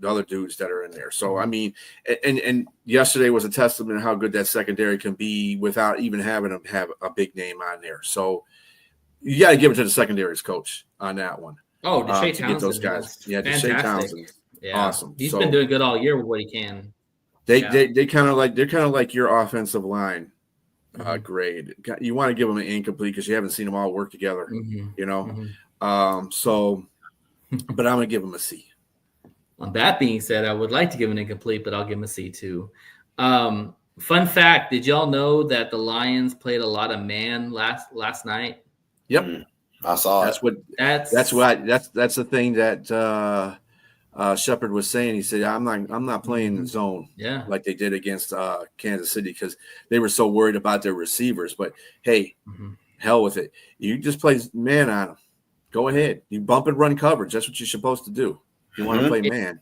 other dudes that are in there. So and yesterday was a testament to how good that secondary can be without even having them have a big name on there. So you got to give it to the secondary's coach on that one. Oh, Deshae to get those guys. Yeah, Deshae Townsend. Yeah. Awesome. He's been doing good all year with what he can. They're kind of like your offensive line grade. You want to give them an incomplete because you haven't seen them all work together. So, but I'm gonna give them a C. On that being said, I would like to give an incomplete, but I'll give him a C too. Fun fact: did y'all know that the Lions played a lot of man last night? Yep, I saw that's it. That's the thing that Shepard was saying. He said, "I'm not playing the zone, like they did against Kansas City, because they were so worried about their receivers. But hey, hell with it. You just play man on them. Go ahead. You bump and run coverage. That's what you're supposed to do. You want to play man."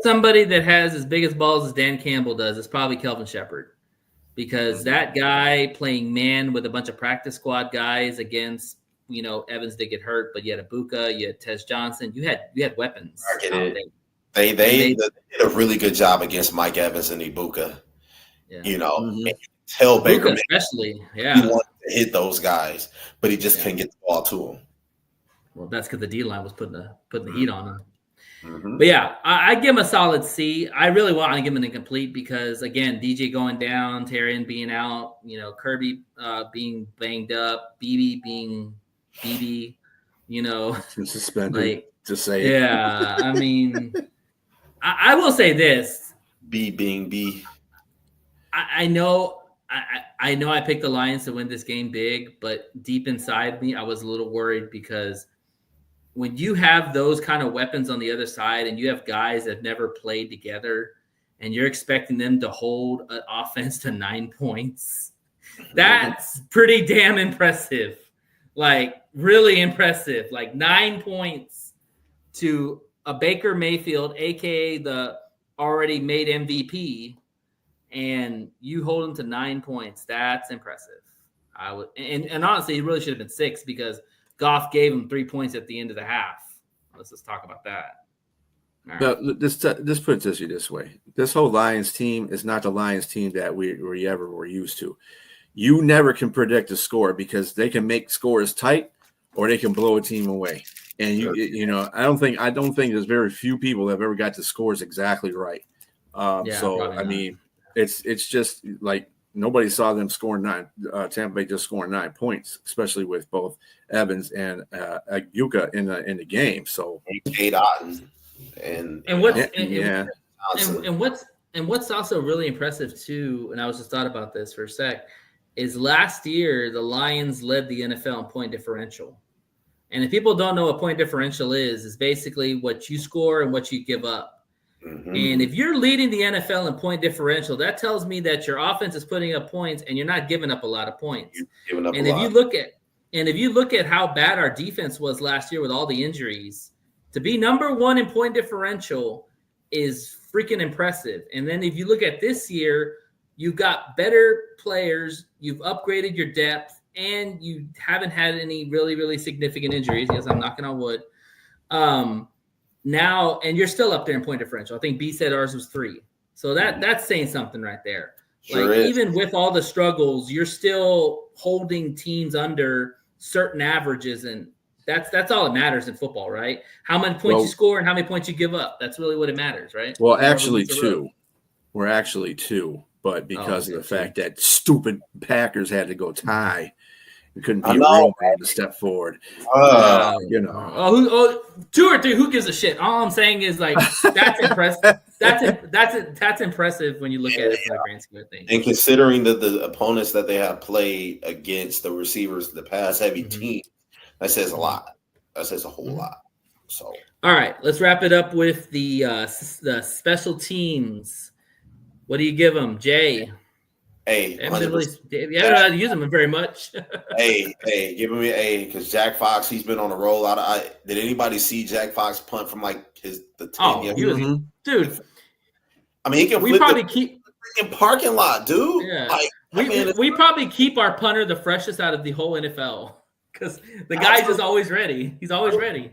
Somebody that has as big as balls as Dan Campbell does is probably Kelvin Shepard, because that guy playing man with a bunch of practice squad guys against, Evans did get hurt, but you had Ibuka, you had Tez Johnson, you had weapons. They did a really good job against Mike Evans and Ibuka. And you tell Baker, Ibuka especially, he wanted to hit those guys, but he just couldn't get the ball to him. Well, that's because the D line was putting the heat on him. But yeah, I give him a solid C. I really want to give him an incomplete because, again, DJ going down, Terrian being out, Kirby being banged up, BB being BB, suspended. To say it. Yeah, I will say this. B being B. I know I picked the Lions to win this game big, but deep inside me, I was a little worried because when you have those kind of weapons on the other side and you have guys that never played together and you're expecting them to hold an offense to 9 points, that's pretty damn impressive. Like, really impressive. Like, 9 points to a Baker Mayfield, a.k.a. the already made MVP, and you hold him to 9 points. That's impressive. And honestly, it really should have been 6 because Goff gave him 3 points at the end of the half. Let's just talk about that. Right. But this put it this way: this whole Lions team is not the Lions team that we ever were used to. You never can predict the score because they can make scores tight or they can blow a team away. And I don't think there's very few people that have ever got the scores exactly right. So I mean, it's just like nobody saw them score Tampa Bay just scoring 9 points, especially with both Evans and Yuka in the game. So Kate Otten and what's also really impressive too, and I was just thought about this for a sec, is last year the Lions led the NFL in point differential. And if people don't know what point differential is basically what you score and what you give up. Mm-hmm. And if you're leading the NFL in point differential, that tells me that your offense is putting up points and you're not giving up a lot of points. And if you look at how bad our defense was last year with all the injuries, to be number 1 in point differential is freaking impressive. And then if you look at this year, you've got better players, you've upgraded your depth, and you haven't had any really, really significant injuries. Yes, I'm knocking on wood. Now, and you're still up there in point differential. I think B said ours was 3. So that's saying something right there. Sure is. Even with all the struggles, you're still holding teams under certain averages, and that's all that matters in football, right? How many points you score and how many points you give up. That's really what it matters, right? Well, actually 2. We're actually 2, but because of the fact that stupid Packers had to go tie, we couldn't be real man to step forward. 2 or 3. Who gives a shit? All I'm saying is like that's impressive. That's impressive when you look at it from the grand scheme of things. And considering the opponents that they have played against the receivers, the pass heavy team, that says a lot. That says a whole lot. So all right, let's wrap it up with the special teams. What do you give them, Jay? A. You haven't really use them very much. Give him an A because Jack Fox, he's been on a roll. Did anybody see Jack Fox punt from like the 10? Dude. I mean, he can. We probably keep freaking parking lot, dude. Yeah. We probably keep our punter the freshest out of the whole NFL because the guy's just always ready. He's always ready.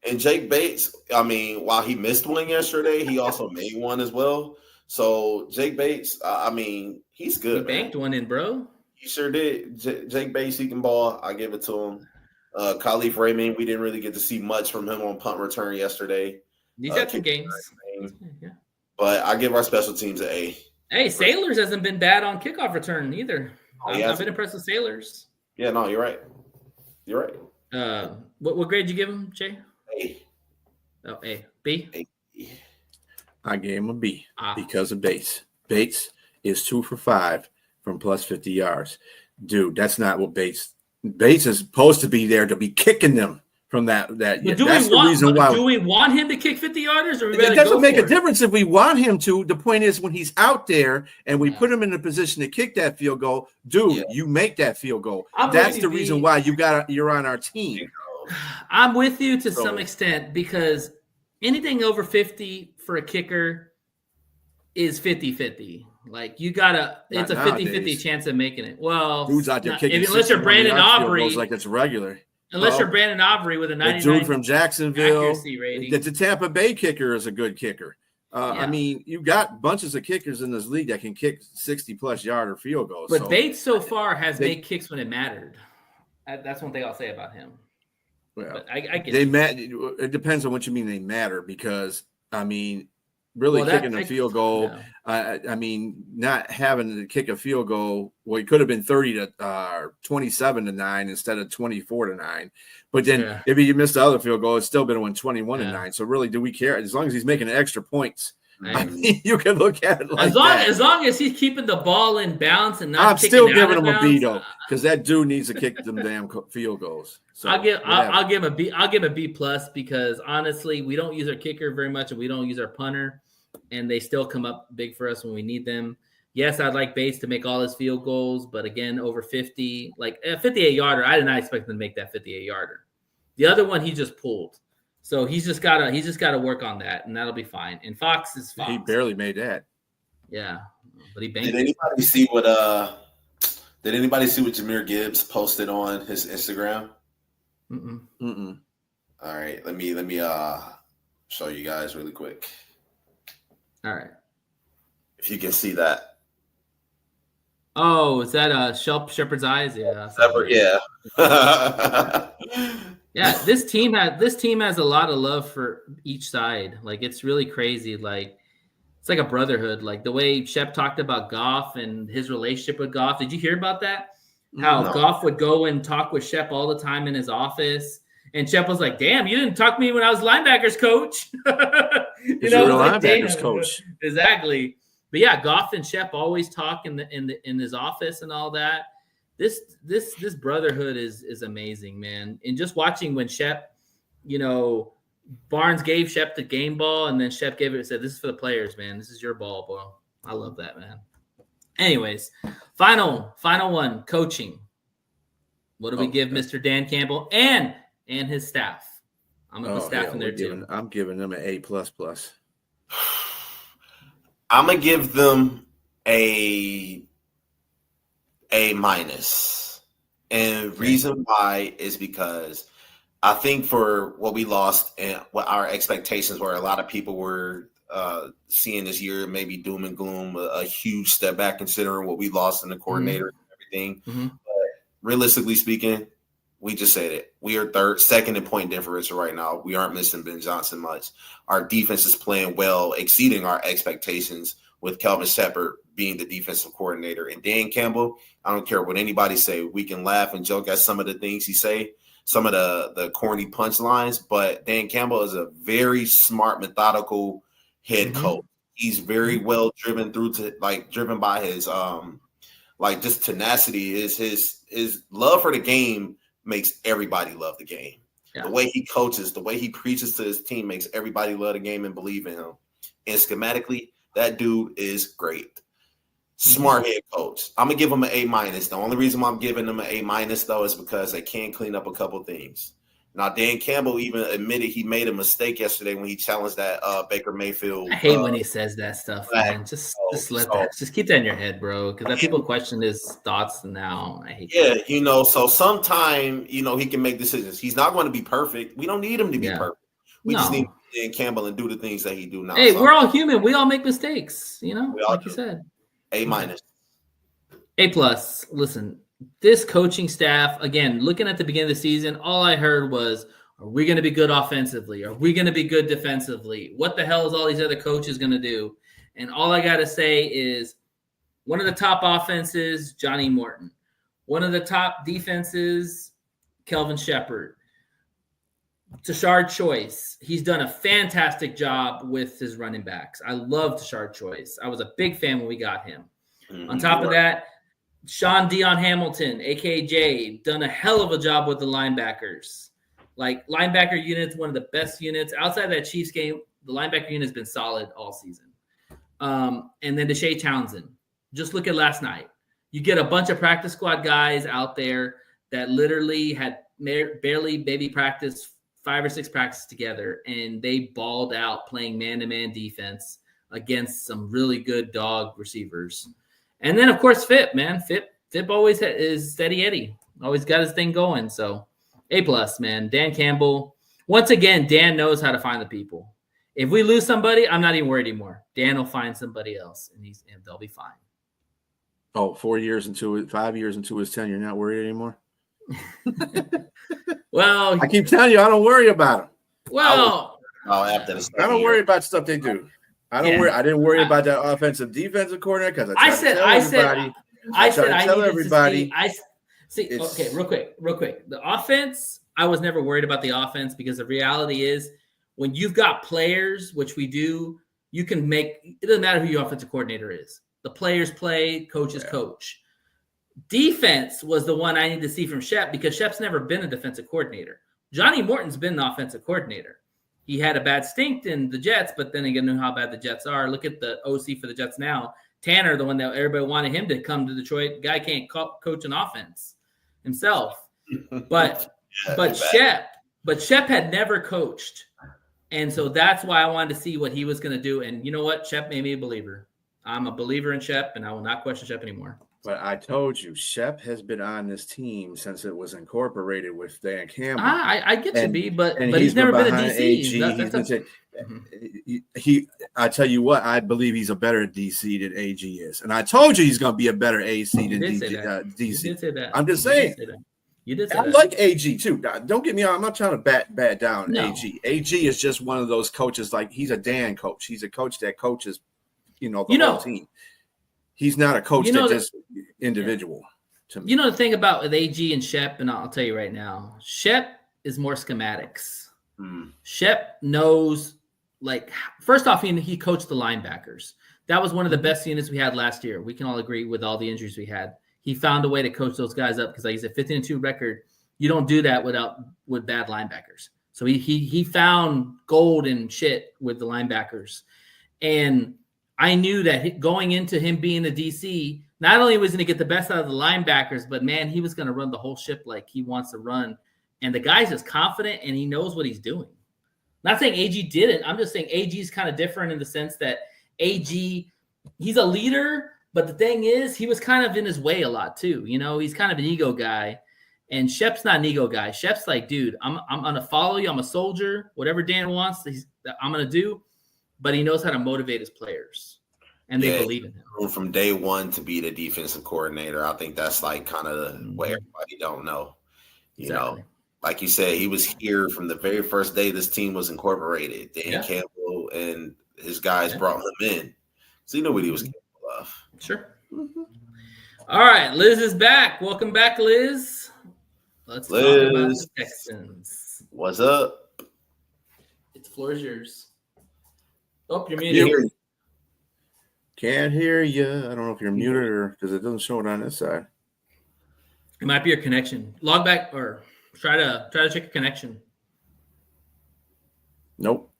And Jake Bates, I mean, while he missed one yesterday, he also made one as well. So Jake Bates, I mean, he's good. He banked one in, bro. He sure did. Jake Bates, he can ball. I give it to him. Khalif Raymond, we didn't really get to see much from him on punt return yesterday. He's got 2 games. Yeah. But I give our special teams an A. Hey, Sailors hasn't been bad on kickoff return either. I've been impressed with Sailors. Yeah, no, you're right. You're right. What grade did you give him, Jay? A. Oh, A. B? A. I gave him a B because of Bates. Bates is 2 for 5 from plus 50 yards. Dude, that's not what Bates is supposed to be there to be kicking them from that. That's the reason why. Do we want him to kick 50-yarders? Or it doesn't make a difference if we want him to. The point is when he's out there and we put him in a position to kick that field goal, dude, you make that field goal. That's the reason why you're on our team. I'm with you to some extent because anything over 50 for a kicker is 50-50. Like you gotta, it's a 50-50 chance of making it. Well, dude's out there kicking unless you're Brandon Aubrey, like it's regular. Unless you're Brandon Aubrey with a 99 dude from Jacksonville, accuracy rating. The Tampa Bay kicker is a good kicker. I mean, you got bunches of kickers in this league that can kick 60-plus yarder field goals. But Bates so far has made kicks when it mattered. That's one thing I'll say about him. Well, I get it depends on what you mean they matter because, I mean, really kicking a field goal, I mean, not having to kick a field goal, well, it could have been 27-9 instead of 24-9. But then if you missed the other field goal, it's still been 21-9. So really, do we care? As long as he's making extra points, I mean, you can look at it like as long as he's keeping the ball in bounds and not. I'm still giving him a B though, because that dude needs to kick them damn field goals. So I'll give him a B. I'll give him a B plus because honestly, we don't use our kicker very much, and we don't use our punter, and they still come up big for us when we need them. Yes, I'd like Bates to make all his field goals, but again, over 50, like a 58-yarder, I did not expect him to make that 58-yarder. The other one he just pulled. So he's just gotta work on that, and that'll be fine. And Fox is Fox. He barely made that. Yeah, but he banked. Did anybody see what Jahmyr Gibbs posted on his Instagram? Mm-mm. Mm-mm. All right, let me Show you guys really quick. All right. If you can see that. Oh, is that Shepherd's Eyes? Yeah. Yeah. Yeah, this team has a lot of love for each side. Like, it's really crazy. Like, it's like a brotherhood. Like the way Shep talked about Goff and his relationship with Goff. Did you hear about that? How Goff would go and talk with Shep all the time in his office, and Shep was like, "Damn, you didn't talk to me when I was linebackers coach." You know, you're a like, linebackers coach. Exactly. But yeah, Goff and Shep always talk in his office and all that. This brotherhood is amazing, man. And just watching when Shep, you know, Barnes gave Shep the game ball, and then Shep gave it and said, "This is for the players, man. This is your ball, bro." I love that, man. Anyways, final one, coaching. What do we give Mr. Dan Campbell and his staff? I'm gonna put staff in there too. I'm giving them an A++. I'm gonna give them A-. And reason why is because I think for what we lost and what our expectations were, a lot of people were seeing this year maybe doom and gloom, a huge step back considering what we lost in the coordinator and everything. Mm-hmm. But realistically speaking, we just said it. We are second in point differential right now. We aren't missing Ben Johnson much. Our defense is playing well, exceeding our expectations with Kelvin Shepard being the defensive coordinator. And Dan Campbell, I don't care what anybody say. We can laugh and joke at some of the things he say, some of the corny punchlines, but Dan Campbell is a very smart, methodical head coach. He's very well driven driven by his just tenacity. Is his love for the game makes everybody love the game. Yeah. The way he coaches, the way he preaches to his team makes everybody love the game and believe in him. And schematically, that dude is great. Smart head coach. I'm gonna give him an A-. The only reason why I'm giving him an A- though is because they can clean up a couple things. Now, Dan Campbell even admitted he made a mistake yesterday when he challenged that Baker Mayfield. I hate when he says that stuff, man. Just keep that in your head, bro. Because people question his thoughts now. I hate that. You know, so sometime, you know, he can make decisions. He's not going to be perfect. We don't need him to be perfect. We just need Dan Campbell and do the things that he do now. Hey, we're all human. We all make mistakes, you know, like you said. A-. A+. Listen, this coaching staff, again, looking at the beginning of the season, all I heard was, are we going to be good offensively? Are we going to be good defensively? What the hell is all these other coaches going to do? And all I got to say is one of the top offenses, Johnny Morton. One of the top defenses, Kelvin Shepard. Tashard Choice. He's done a fantastic job with his running backs. I love Tashard Choice. I was a big fan when we got him. On top of that, Sean Dion Hamilton, AKJ, done a hell of a job with the linebackers. Like, linebacker unit's one of the best units. Outside of that Chiefs game, the linebacker unit's been solid all season. And then Deshae Townsend. Just look at last night. You get a bunch of practice squad guys out there that literally had barely maybe practiced 5 or 6 practices together, and they balled out playing man-to-man defense against some really good dog receivers. And then, of course, Fip, man. Fip always is steady Eddie. Always got his thing going. So, A+, man. Dan Campbell. Once again, Dan knows how to find the people. If we lose somebody, I'm not even worried anymore. Dan will find somebody else, and they'll be fine. Oh, 5 years into his tenure, you're not worried anymore? Well, I keep telling you, I don't worry about them. Well, I don't worry about stuff they do. I don't worry. I didn't worry about that offensive defensive coordinator because I tell everybody. Okay, real quick. The offense, I was never worried about the offense because the reality is when you've got players, which we do, you can make – it doesn't matter who your offensive coordinator is. The players play, coaches coach. Defense was the one I need to see from Shep because Shep's never been a defensive coordinator. Johnny Morton's been the offensive coordinator. He had a bad stint in the Jets, but then again, knew how bad the Jets are. Look at the OC for the Jets now. Tanner, the one that everybody wanted him to come to Detroit. Guy can't coach an offense himself. But Shep had never coached. And so that's why I wanted to see what he was going to do. And you know what? Shep made me a believer. I'm a believer in Shep, and I will not question Shep anymore. But I told you, Shep has been on this team since it was incorporated with Dan Campbell. I get you, B, but and he's never been a behind DC. AG. I tell you what, I believe he's a better DC than AG is, and I told you he's going to be a better AC than DC. You did say that. I'm just saying. You did say I that. like AG too. Don't get me wrong. I'm not trying to bat down No. AG. AG is just one of those coaches. Like, he's a Dan coach. He's a coach that coaches, the whole team. He's not a coach that just individual. To me. The thing about with AG and Shep, and I'll tell you right now, Shep is more schematics. Shep knows, like, first off, he coached the linebackers. That was one of the best units we had last year. We can all agree with all the injuries we had. He found a way to coach those guys up because, like he's a 15-2 record. You don't do that with bad linebackers. So he found gold and shit with the linebackers. And I knew that going into him being the DC, not only was he going to get the best out of the linebackers, but, man, he was going to run the whole ship like he wants to run. And the guy's just confident, and he knows what he's doing. Not saying AG didn't. I'm just saying AG is kind of different in the sense that AG, he's a leader, but the thing is, he was kind of in his way a lot too. He's kind of an ego guy. And Shep's not an ego guy. Shep's like, dude, I'm going to follow you. I'm a soldier. Whatever Dan wants, I'm going to do. But he knows how to motivate his players. And they believe in him. From day one to be the defensive coordinator, I think that's like kind of what everybody don't know. Exactly. Like you said, he was here from the very first day this team was incorporated. Dan Campbell and his guys brought him in. So he knew what he was capable of. Sure. All right, Liz is back. Welcome back, Liz. Let's talk about the Texans. What's up? The floor is yours. Oh, you're muted. Can't hear you. I don't know if you're muted or because it doesn't show it on this side. It might be your connection. Log back or try to check your connection. Nope.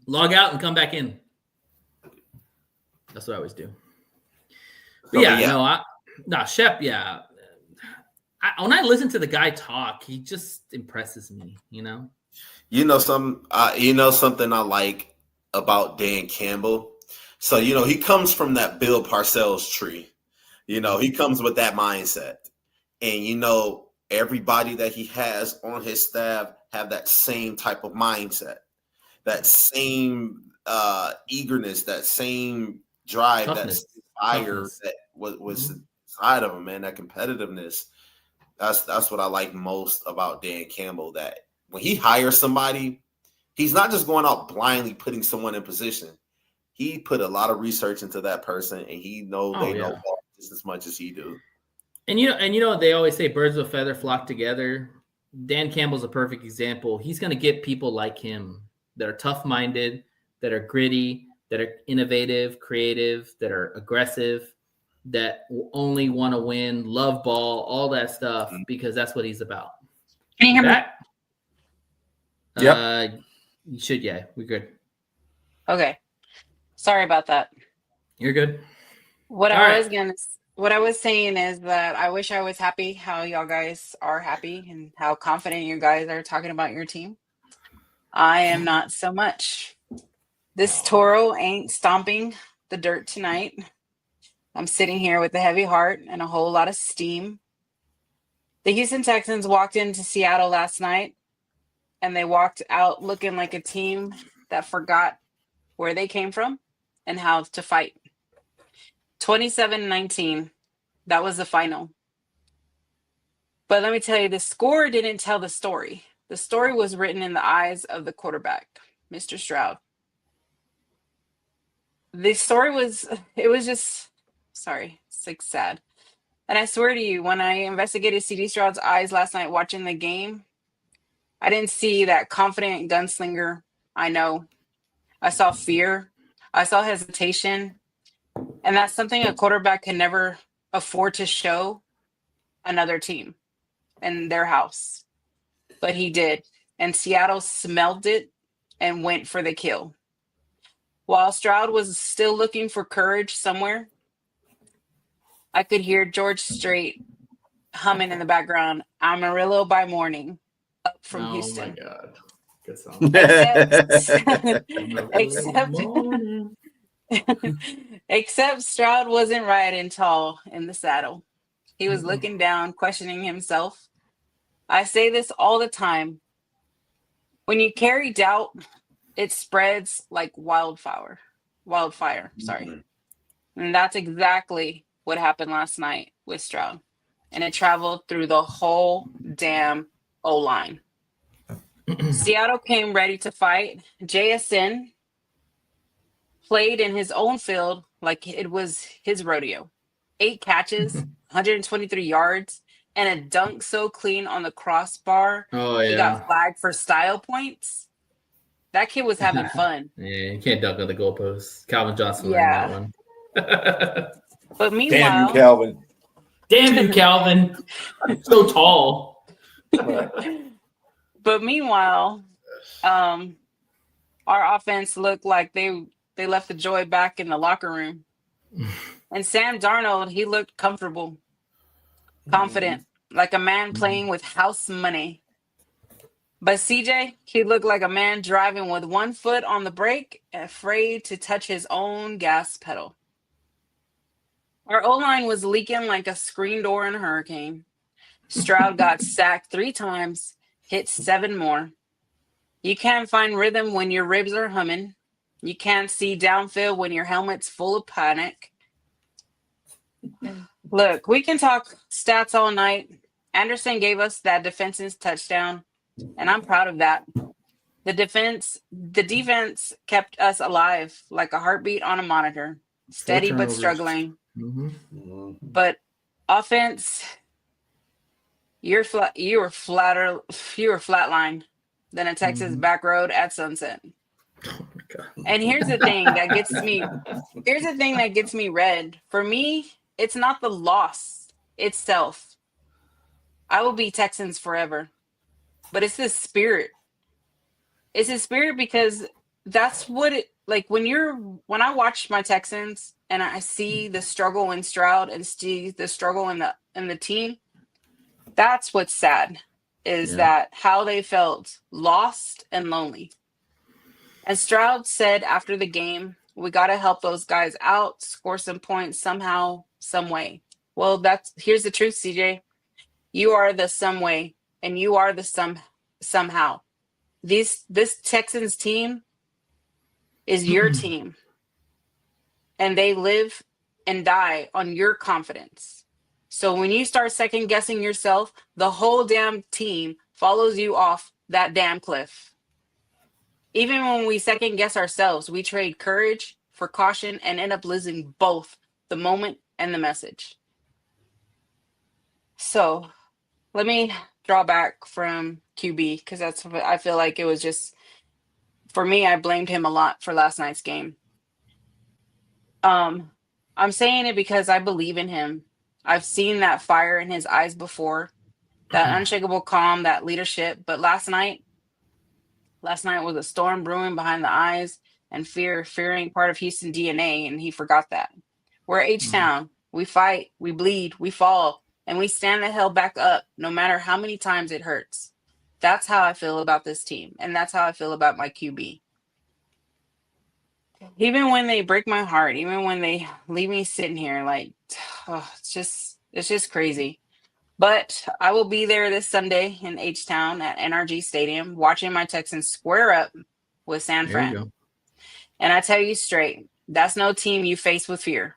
Log out and come back in. That's what I always do. But Shep, when I listen to the guy talk, he just impresses me, something I like about Dan Campbell. So, he comes from that Bill Parcells tree. He comes with that mindset. And, everybody that he has on his staff have that same type of mindset, that same eagerness, that same drive, that fire that was inside of him, man, that competitiveness. That's what I like most about Dan Campbell, that when he hires somebody, he's not just going out blindly putting someone in position. He put a lot of research into that person, and he knows they know just as much as he do. And they always say birds of a feather flock together. Dan Campbell's a perfect example. He's going to get people like him that are tough-minded, that are gritty, that are innovative, creative, that are aggressive, that only want to win, love ball, all that stuff, because that's what he's about. Can you hear me? Yeah. You should, we're good. Okay. Sorry about that. You're good. What I was saying is that I wish I was happy how y'all guys are happy and how confident you guys are talking about your team. I am not so much. This Toro ain't stomping the dirt tonight. I'm sitting here with a heavy heart and a whole lot of steam. The Houston Texans walked into Seattle last night, and they walked out looking like a team that forgot where they came from and how to fight. 27-19, that was the final. But let me tell you, the score didn't tell the story. The story was written in the eyes of the quarterback, Mr. Stroud. The story was it's like sad. And I swear to you, when I investigated CD Stroud's eyes last night watching the game, I didn't see that confident gunslinger. I know. I saw fear. I saw hesitation. And that's something a quarterback can never afford to show another team in their house. But he did. And Seattle smelled it and went for the kill. While Stroud was still looking for courage somewhere, I could hear George Strait humming in the background, Amarillo by morning, up from Houston. Oh my God. Good song. Except Stroud wasn't riding tall in the saddle. He was looking down, questioning himself. I say this all the time. When you carry doubt, it spreads like wildfire. Wildfire, sorry. And that's exactly what happened last night with Stroud. And it traveled through the whole damn O-line. Seattle came ready to fight. JSN played in his own field like it was his rodeo. 8 catches, 123 yards, and a dunk so clean on the crossbar. Oh, He yeah. got flagged for style points. That kid was having fun. Yeah, you can't dunk on the goalpost. Calvin Johnson Yeah. learned that one. But meanwhile, Damn you, Calvin. Damn you, Calvin. So tall. But meanwhile, our offense looked like they left the joy back in the locker room. And Sam Darnold, he looked comfortable, confident, like a man playing with house money. But CJ, he looked like a man driving with one foot on the brake, afraid to touch his own gas pedal. Our O-line was leaking like a screen door in a hurricane. Stroud got sacked 3 times, hit 7 more. You can't find rhythm when your ribs are humming. You can't see downfield when your helmet's full of panic. Look, we can talk stats all night. Anderson gave us that defense's touchdown, and I'm proud of that. The defense kept us alive like a heartbeat on a monitor, steady but turnovers. struggling. Mm-hmm. But offense, you were flatlined than a Texas back road at sunset. Oh my God. And here's the thing that gets me. Here's the thing that gets me red. For me, it's not the loss itself. I will be Texans forever, but it's the spirit. It's the spirit because that's what it like when I watch my Texans and I see the struggle in Stroud and see the struggle in the team. That's what's sad is that how they felt lost and lonely. And Stroud said after the game, we got to help those guys out, score some points somehow, some way. Well, here's the truth, CJ. You are the some way, and you are the somehow. This Texans team is your team, and they live and die on your confidence. So when you start second guessing yourself, the whole damn team follows you off that damn cliff. Even when we second guess ourselves, we trade courage for caution and end up losing both the moment and the message. So let me draw back from QB because that's what I feel like it was just, for me, I blamed him a lot for last night's game. I'm saying it because I believe in him. I've seen that fire in his eyes before, that unshakable calm, that leadership. But last night was a storm brewing behind the eyes, and fear ain't part of Houston DNA, and he forgot that. We're H-Town. We fight, we bleed, we fall, and we stand the hell back up no matter how many times it hurts. That's how I feel about this team, and that's how I feel about my QB. Even when they break my heart, even when they leave me sitting here, like, it's just crazy. But I will be there this Sunday in H-Town at NRG Stadium, watching my Texans square up with San Fran. And I tell you straight, that's no team you face with fear.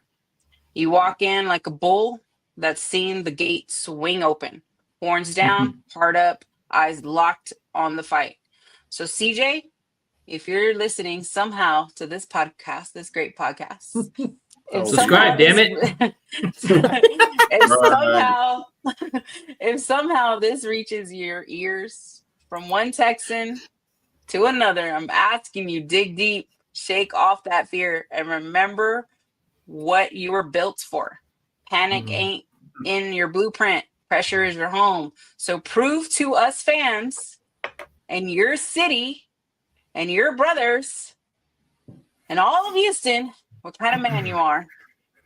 You walk in like a bull that's seen the gate swing open, horns down, heart up, eyes locked on the fight. So CJ, if you're listening somehow to this podcast, this great podcast, subscribe, damn it. if somehow this reaches your ears from one Texan to another, I'm asking you, dig deep, shake off that fear, and remember what you were built for. Panic ain't in your blueprint. Pressure is your home. So prove to us fans and your city and your brothers and all of Houston what kind of man you are.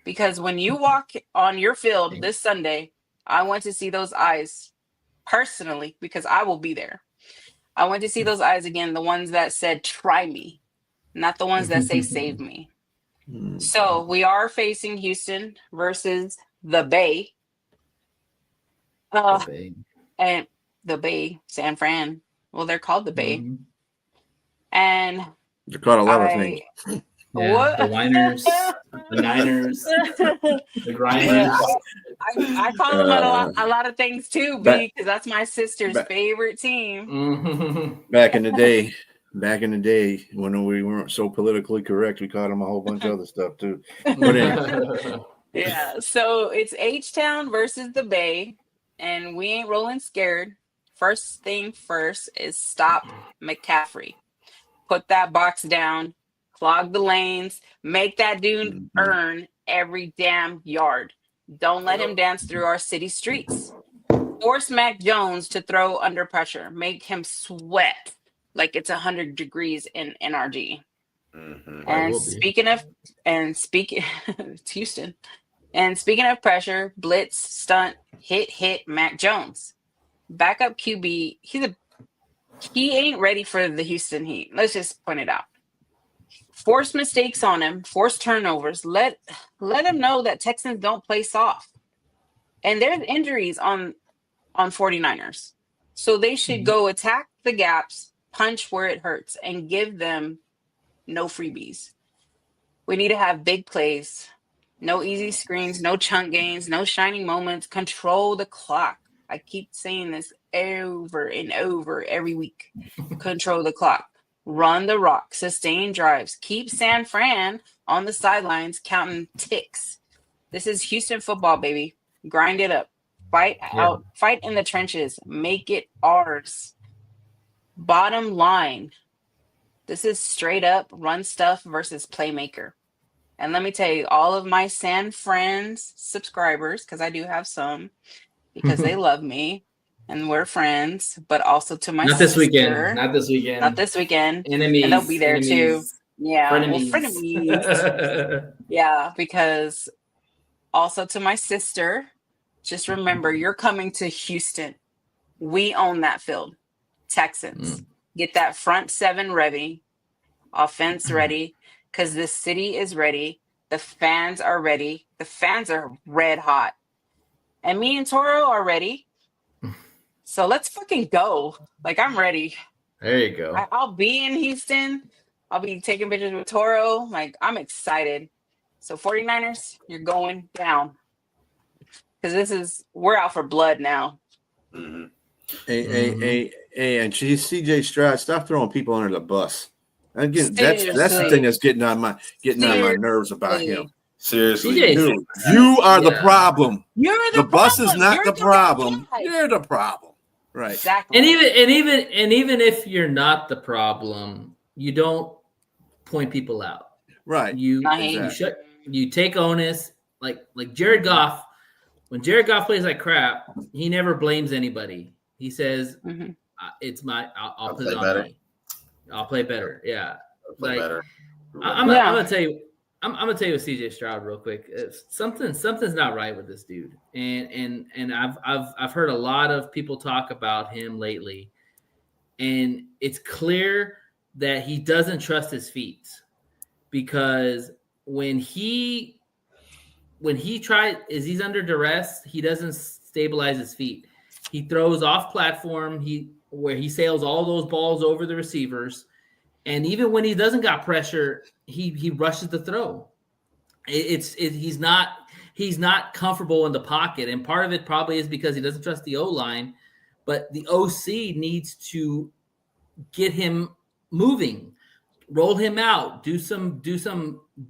Because when you walk on your field this Sunday, I want to see those eyes personally because I will be there. I want to see those eyes again, the ones that said, try me, not the ones that say, save me. So we are facing Houston versus the Bay. And the Bay, San Fran. Well, they're called the Bay. Mm-hmm. And they're called a lot of things. Yeah, what? The Winers, the Niners, the Grinders. I call them a lot of things too, B, because that's my sister's favorite team. Mm-hmm. Back in the day, when we weren't so politically correct, we called them a whole bunch of other stuff too. But anyway. Yeah, so it's H-Town versus the Bay, and we ain't rolling scared. First thing first is stop McCaffrey. Put that box down, clog the lanes, make that dude earn every damn yard. Don't let him dance through our city streets. Force Mac Jones to throw under pressure. Make him sweat like it's 100 degrees in NRG. And speaking it's Houston. And speaking of pressure, blitz, stunt, hit Mac Jones. Backup QB, he ain't ready for the Houston Heat. Let's just point it out. Force mistakes on him, force turnovers. Let him know that Texans don't play soft. And there's injuries on 49ers. So they should go attack the gaps, punch where it hurts, and give them no freebies. We need to have big plays, no easy screens, no chunk gains, no shining moments. Control the clock. I keep saying this over and over every week. Control the clock. Run the rock. Sustain drives. Keep San Fran on the sidelines counting ticks. This is Houston football, baby. Grind it up. Fight out. Fight in the trenches. Make it ours. Bottom line. This is straight up run stuff versus playmaker. And let me tell you, all of my San Fran's subscribers, because I do have some, because they love me and we're friends, but also to my sister. Not this weekend. Enemies. And they'll be there too. Yeah. Frenemies. Well, frenemies. Yeah, because also to my sister, just remember, you're coming to Houston. We own that field. Texans. Get that front seven ready. Offense ready. Because this city is ready. The fans are ready. The fans are red hot. And me and Toro are ready. So let's fucking go. Like, I'm ready. There you go. I'll be in Houston. I'll be taking pictures with Toro. Like, I'm excited. So 49ers, you're going down. Because we're out for blood now. Hey, and CJ Stroud, stop throwing people under the bus. Again, that's the thing that's getting on my nerves about him. Seriously, dude, you are the problem. You're the bus is not the problem. You're the problem, right? Exactly. And even if you're not the problem, you don't point people out, right? You take onus, like Jared Goff. When Jared Goff plays like crap, he never blames anybody. He says, "It's my. I'll put it on me. I'll play better." Yeah, better. I'm gonna tell you. I'm gonna tell you with CJ Stroud real quick. Something's not right with this dude, and I've heard a lot of people talk about him lately, and it's clear that he doesn't trust his feet, because when he's under duress, he doesn't stabilize his feet. He throws off platform. Where he sails all those balls over the receivers. And even when he doesn't got pressure, he rushes the throw. He's not comfortable in the pocket. And part of it probably is because he doesn't trust the O-line, but the OC needs to get him moving, roll him out, do some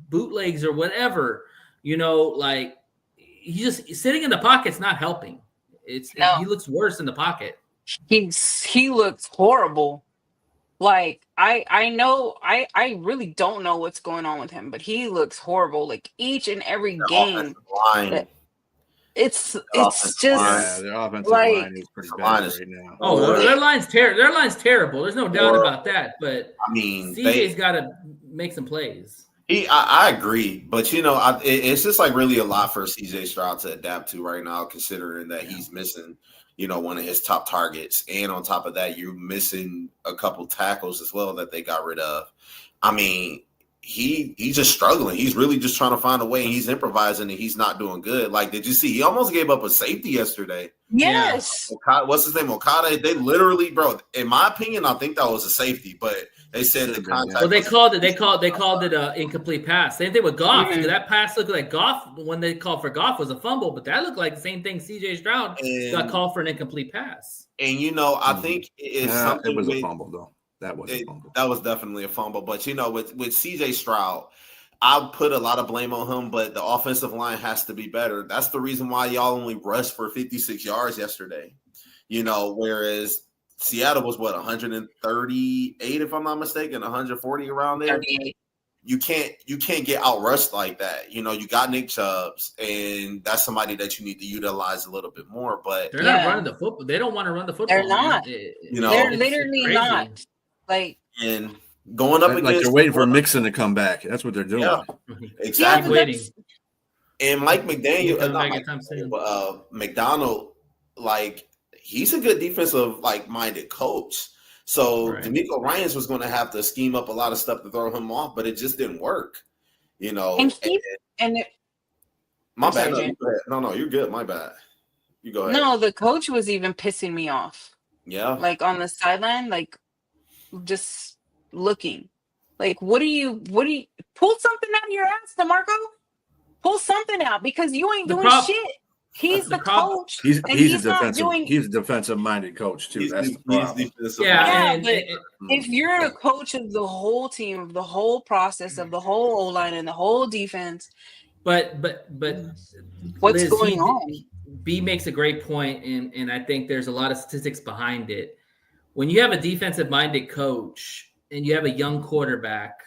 bootlegs or whatever, like he's just sitting in the pocket's not helping. He looks worse in the pocket. He looks horrible. Like I know I really don't know what's going on with him, but he looks horrible. Like each and every game, it's just the offensive line is pretty bad right now. Oh, their line's terrible. There's no doubt about that. But I mean, CJ's got to make some plays. I agree, but it's just like really a lot for CJ Stroud to adapt to right now, considering that he's missing, one of his top targets, and on top of that, you're missing a couple tackles as well that they got rid of. I mean, he's just struggling. He's really just trying to find a way, and he's improvising, and he's not doing good. Like, did you see? He almost gave up a safety yesterday. Yes. What's his name? Okada. They literally, bro. In my opinion, I think that was a safety, but they said the contact. Well, they called it an incomplete pass. Same thing with Goff. Mm-hmm. That pass looked like Goff when they called for Goff was a fumble, but that looked like the same thing. C.J. Stroud got called for an incomplete pass. And I think it's something. It was a fumble though. That was a fumble. That was definitely a fumble. But with C.J. Stroud, I'll put a lot of blame on him, but the offensive line has to be better. That's the reason why y'all only rushed for 56 yards yesterday. Whereas Seattle was 138, if I'm not mistaken, 140 around there. 38. You can't get out rushed like that. You got Nick Chubbs, and that's somebody that you need to utilize a little bit more. But they're not running the football. They don't want to run the football. They're not. They're literally not. And going up against, like they're waiting for Mixon to come back. That's what they're doing. Yeah, exactly. Waiting. And Mike McDaniel, McDonald, like he's a good defensive minded coach. So D'Amico Ryans was going to have to scheme up a lot of stuff to throw him off, but it just didn't work. My bad. No, you're good. My bad. You go ahead. No, the coach was even pissing me off. Yeah. Like on the sideline, like just looking. Like, what do you pull something out of your ass, DeMarco? Pull something out because you ain't doing shit. He's the coach. He's a defensive minded coach too. That's the problem. But if you're a coach of the whole team, of the whole process, of the whole O-line and the whole defense, but what's Liz, going on? B makes a great point, and I think there's a lot of statistics behind it. When you have a defensive minded coach and you have a young quarterback,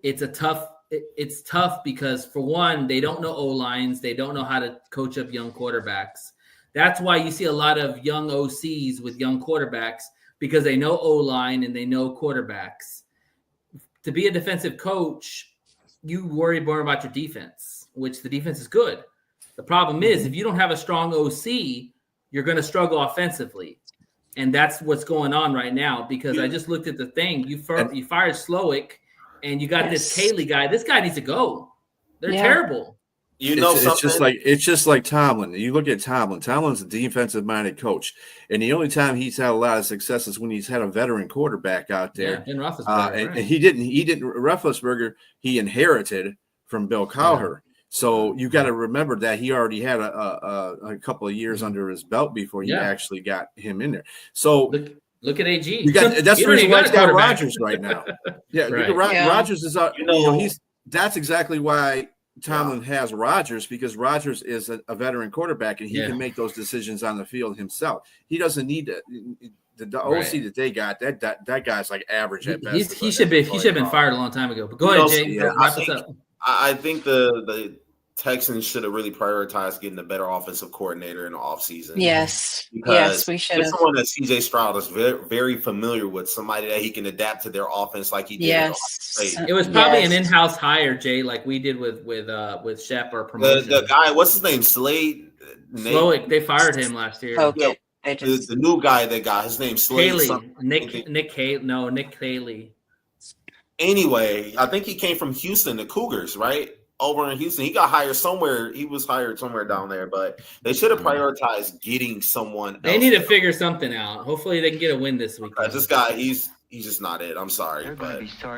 it's tough because, for one, they don't know O-lines. They don't know how to coach up young quarterbacks. That's why you see a lot of young OCs with young quarterbacks, because they know O-line and they know quarterbacks. To be a defensive coach, you worry more about your defense, which the defense is good. The problem is, if you don't have a strong OC, you're going to struggle offensively. And that's what's going on right now, because I just looked at the thing. You fired Slowick, and you got this Cayley guy. This guy needs to go. They're terrible. It's just like Tomlin. You look at Tomlin. Tomlin's a defensive-minded coach, and the only time he's had a lot of success is when he's had a veteran quarterback out there. Yeah, Roethlisberger, and he didn't. Roethlisberger, he inherited from Bill Cowher. So you got to remember that he already had a couple of years under his belt before you actually got him in there. So look at AG. That's the reason why he's got Rodgers right now. Yeah, Rodgers is that's exactly why Tomlin has Rodgers, because Rodgers is a veteran quarterback and he can make those decisions on the field himself. He doesn't need the OC that they got. That guy's like average at best. He should have been fired a long time ago. But go ahead, Jay. Wrap us up. I think the Texans should have really prioritized getting a better offensive coordinator in the offseason. Yes, we should have. Someone that C.J. Stroud is very, very familiar with, somebody that he can adapt to their offense like he did. Yes, it was probably an in-house hire, Jay, like we did with Shep or promotion. The guy, what's his name? Slowick. They fired him last year. Okay, the new guy they got, his name's Slade. Nick Cayley. Anyway, I think he came from Houston, the Cougars, right? Over in Houston. He got hired somewhere. He was hired somewhere down there, but they should have prioritized getting someone else. They need to figure something out. Hopefully they can get a win this week. This guy, he's just not it. I'm sorry.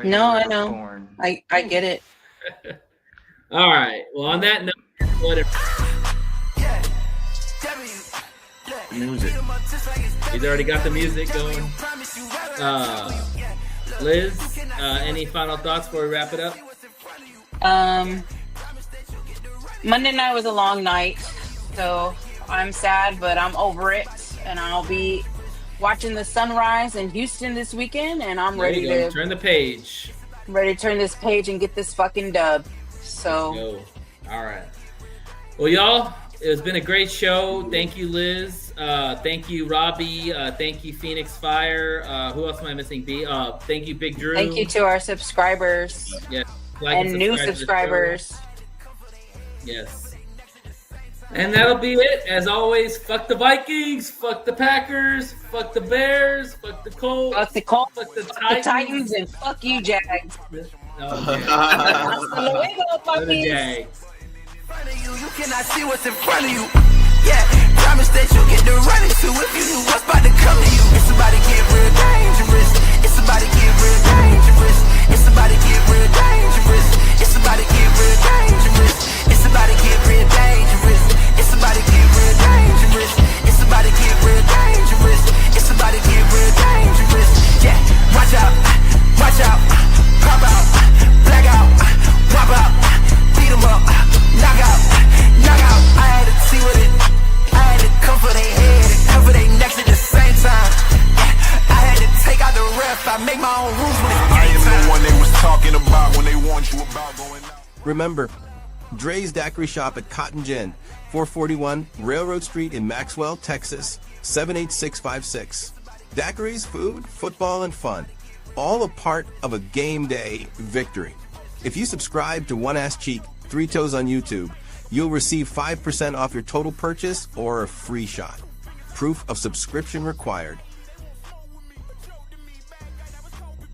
No, I know. I get it. All right. Well, on that note, whatever. Music. He's already got the music going. Liz, any final thoughts before we wrap it up? Monday night was a long night, so I'm sad, but I'm over it, and I'll be watching the sunrise in Houston this weekend, and I'm ready to turn the page. Ready to turn this page and get this fucking dub. So, all right. Well, y'all, it's been a great show. Thank you, Liz. Thank you, Robbie. Thank you, Phoenix Fire. Who else am I missing? B. Thank you, Big Drew. Thank you to our subscribers. Yeah. And new subscribers. Yes. And that'll be it. As always, fuck the Vikings, fuck the Packers, fuck the Bears, fuck the Colts, fuck the Titans, and fuck you, Jags. Oh, Hasta luego, the puppies. Jags. You cannot see what's in front of you. Yeah, promise that you get to run into if you knew what's about to come to you. It's about to get real dangerous. It's about to get real dangerous. It's about to get real dangerous. It's about to get real dangerous. It's about to get real dangerous. It's about to get real dangerous. It's about to get real dangerous. It's about to get real dangerous. Yeah, watch out, pop out, black out, pop out, beat 'em up, knock out. I had to see with it. I had to cover their head and cover their necks at the same time. I had to take out the ref. I make my own rules when it's game time. I am the one they was talking about when they warned you about going out. Remember, Dre's Daiquiri Shop at Cotton Gin, 441 Railroad Street in Maxwell, Texas, 78656. Daiquiris, food, football, and fun. All a part of a game day victory. If you subscribe to One Ass Cheek, 3 Toes on YouTube, you'll receive 5% off your total purchase or a free shot. Proof of subscription required.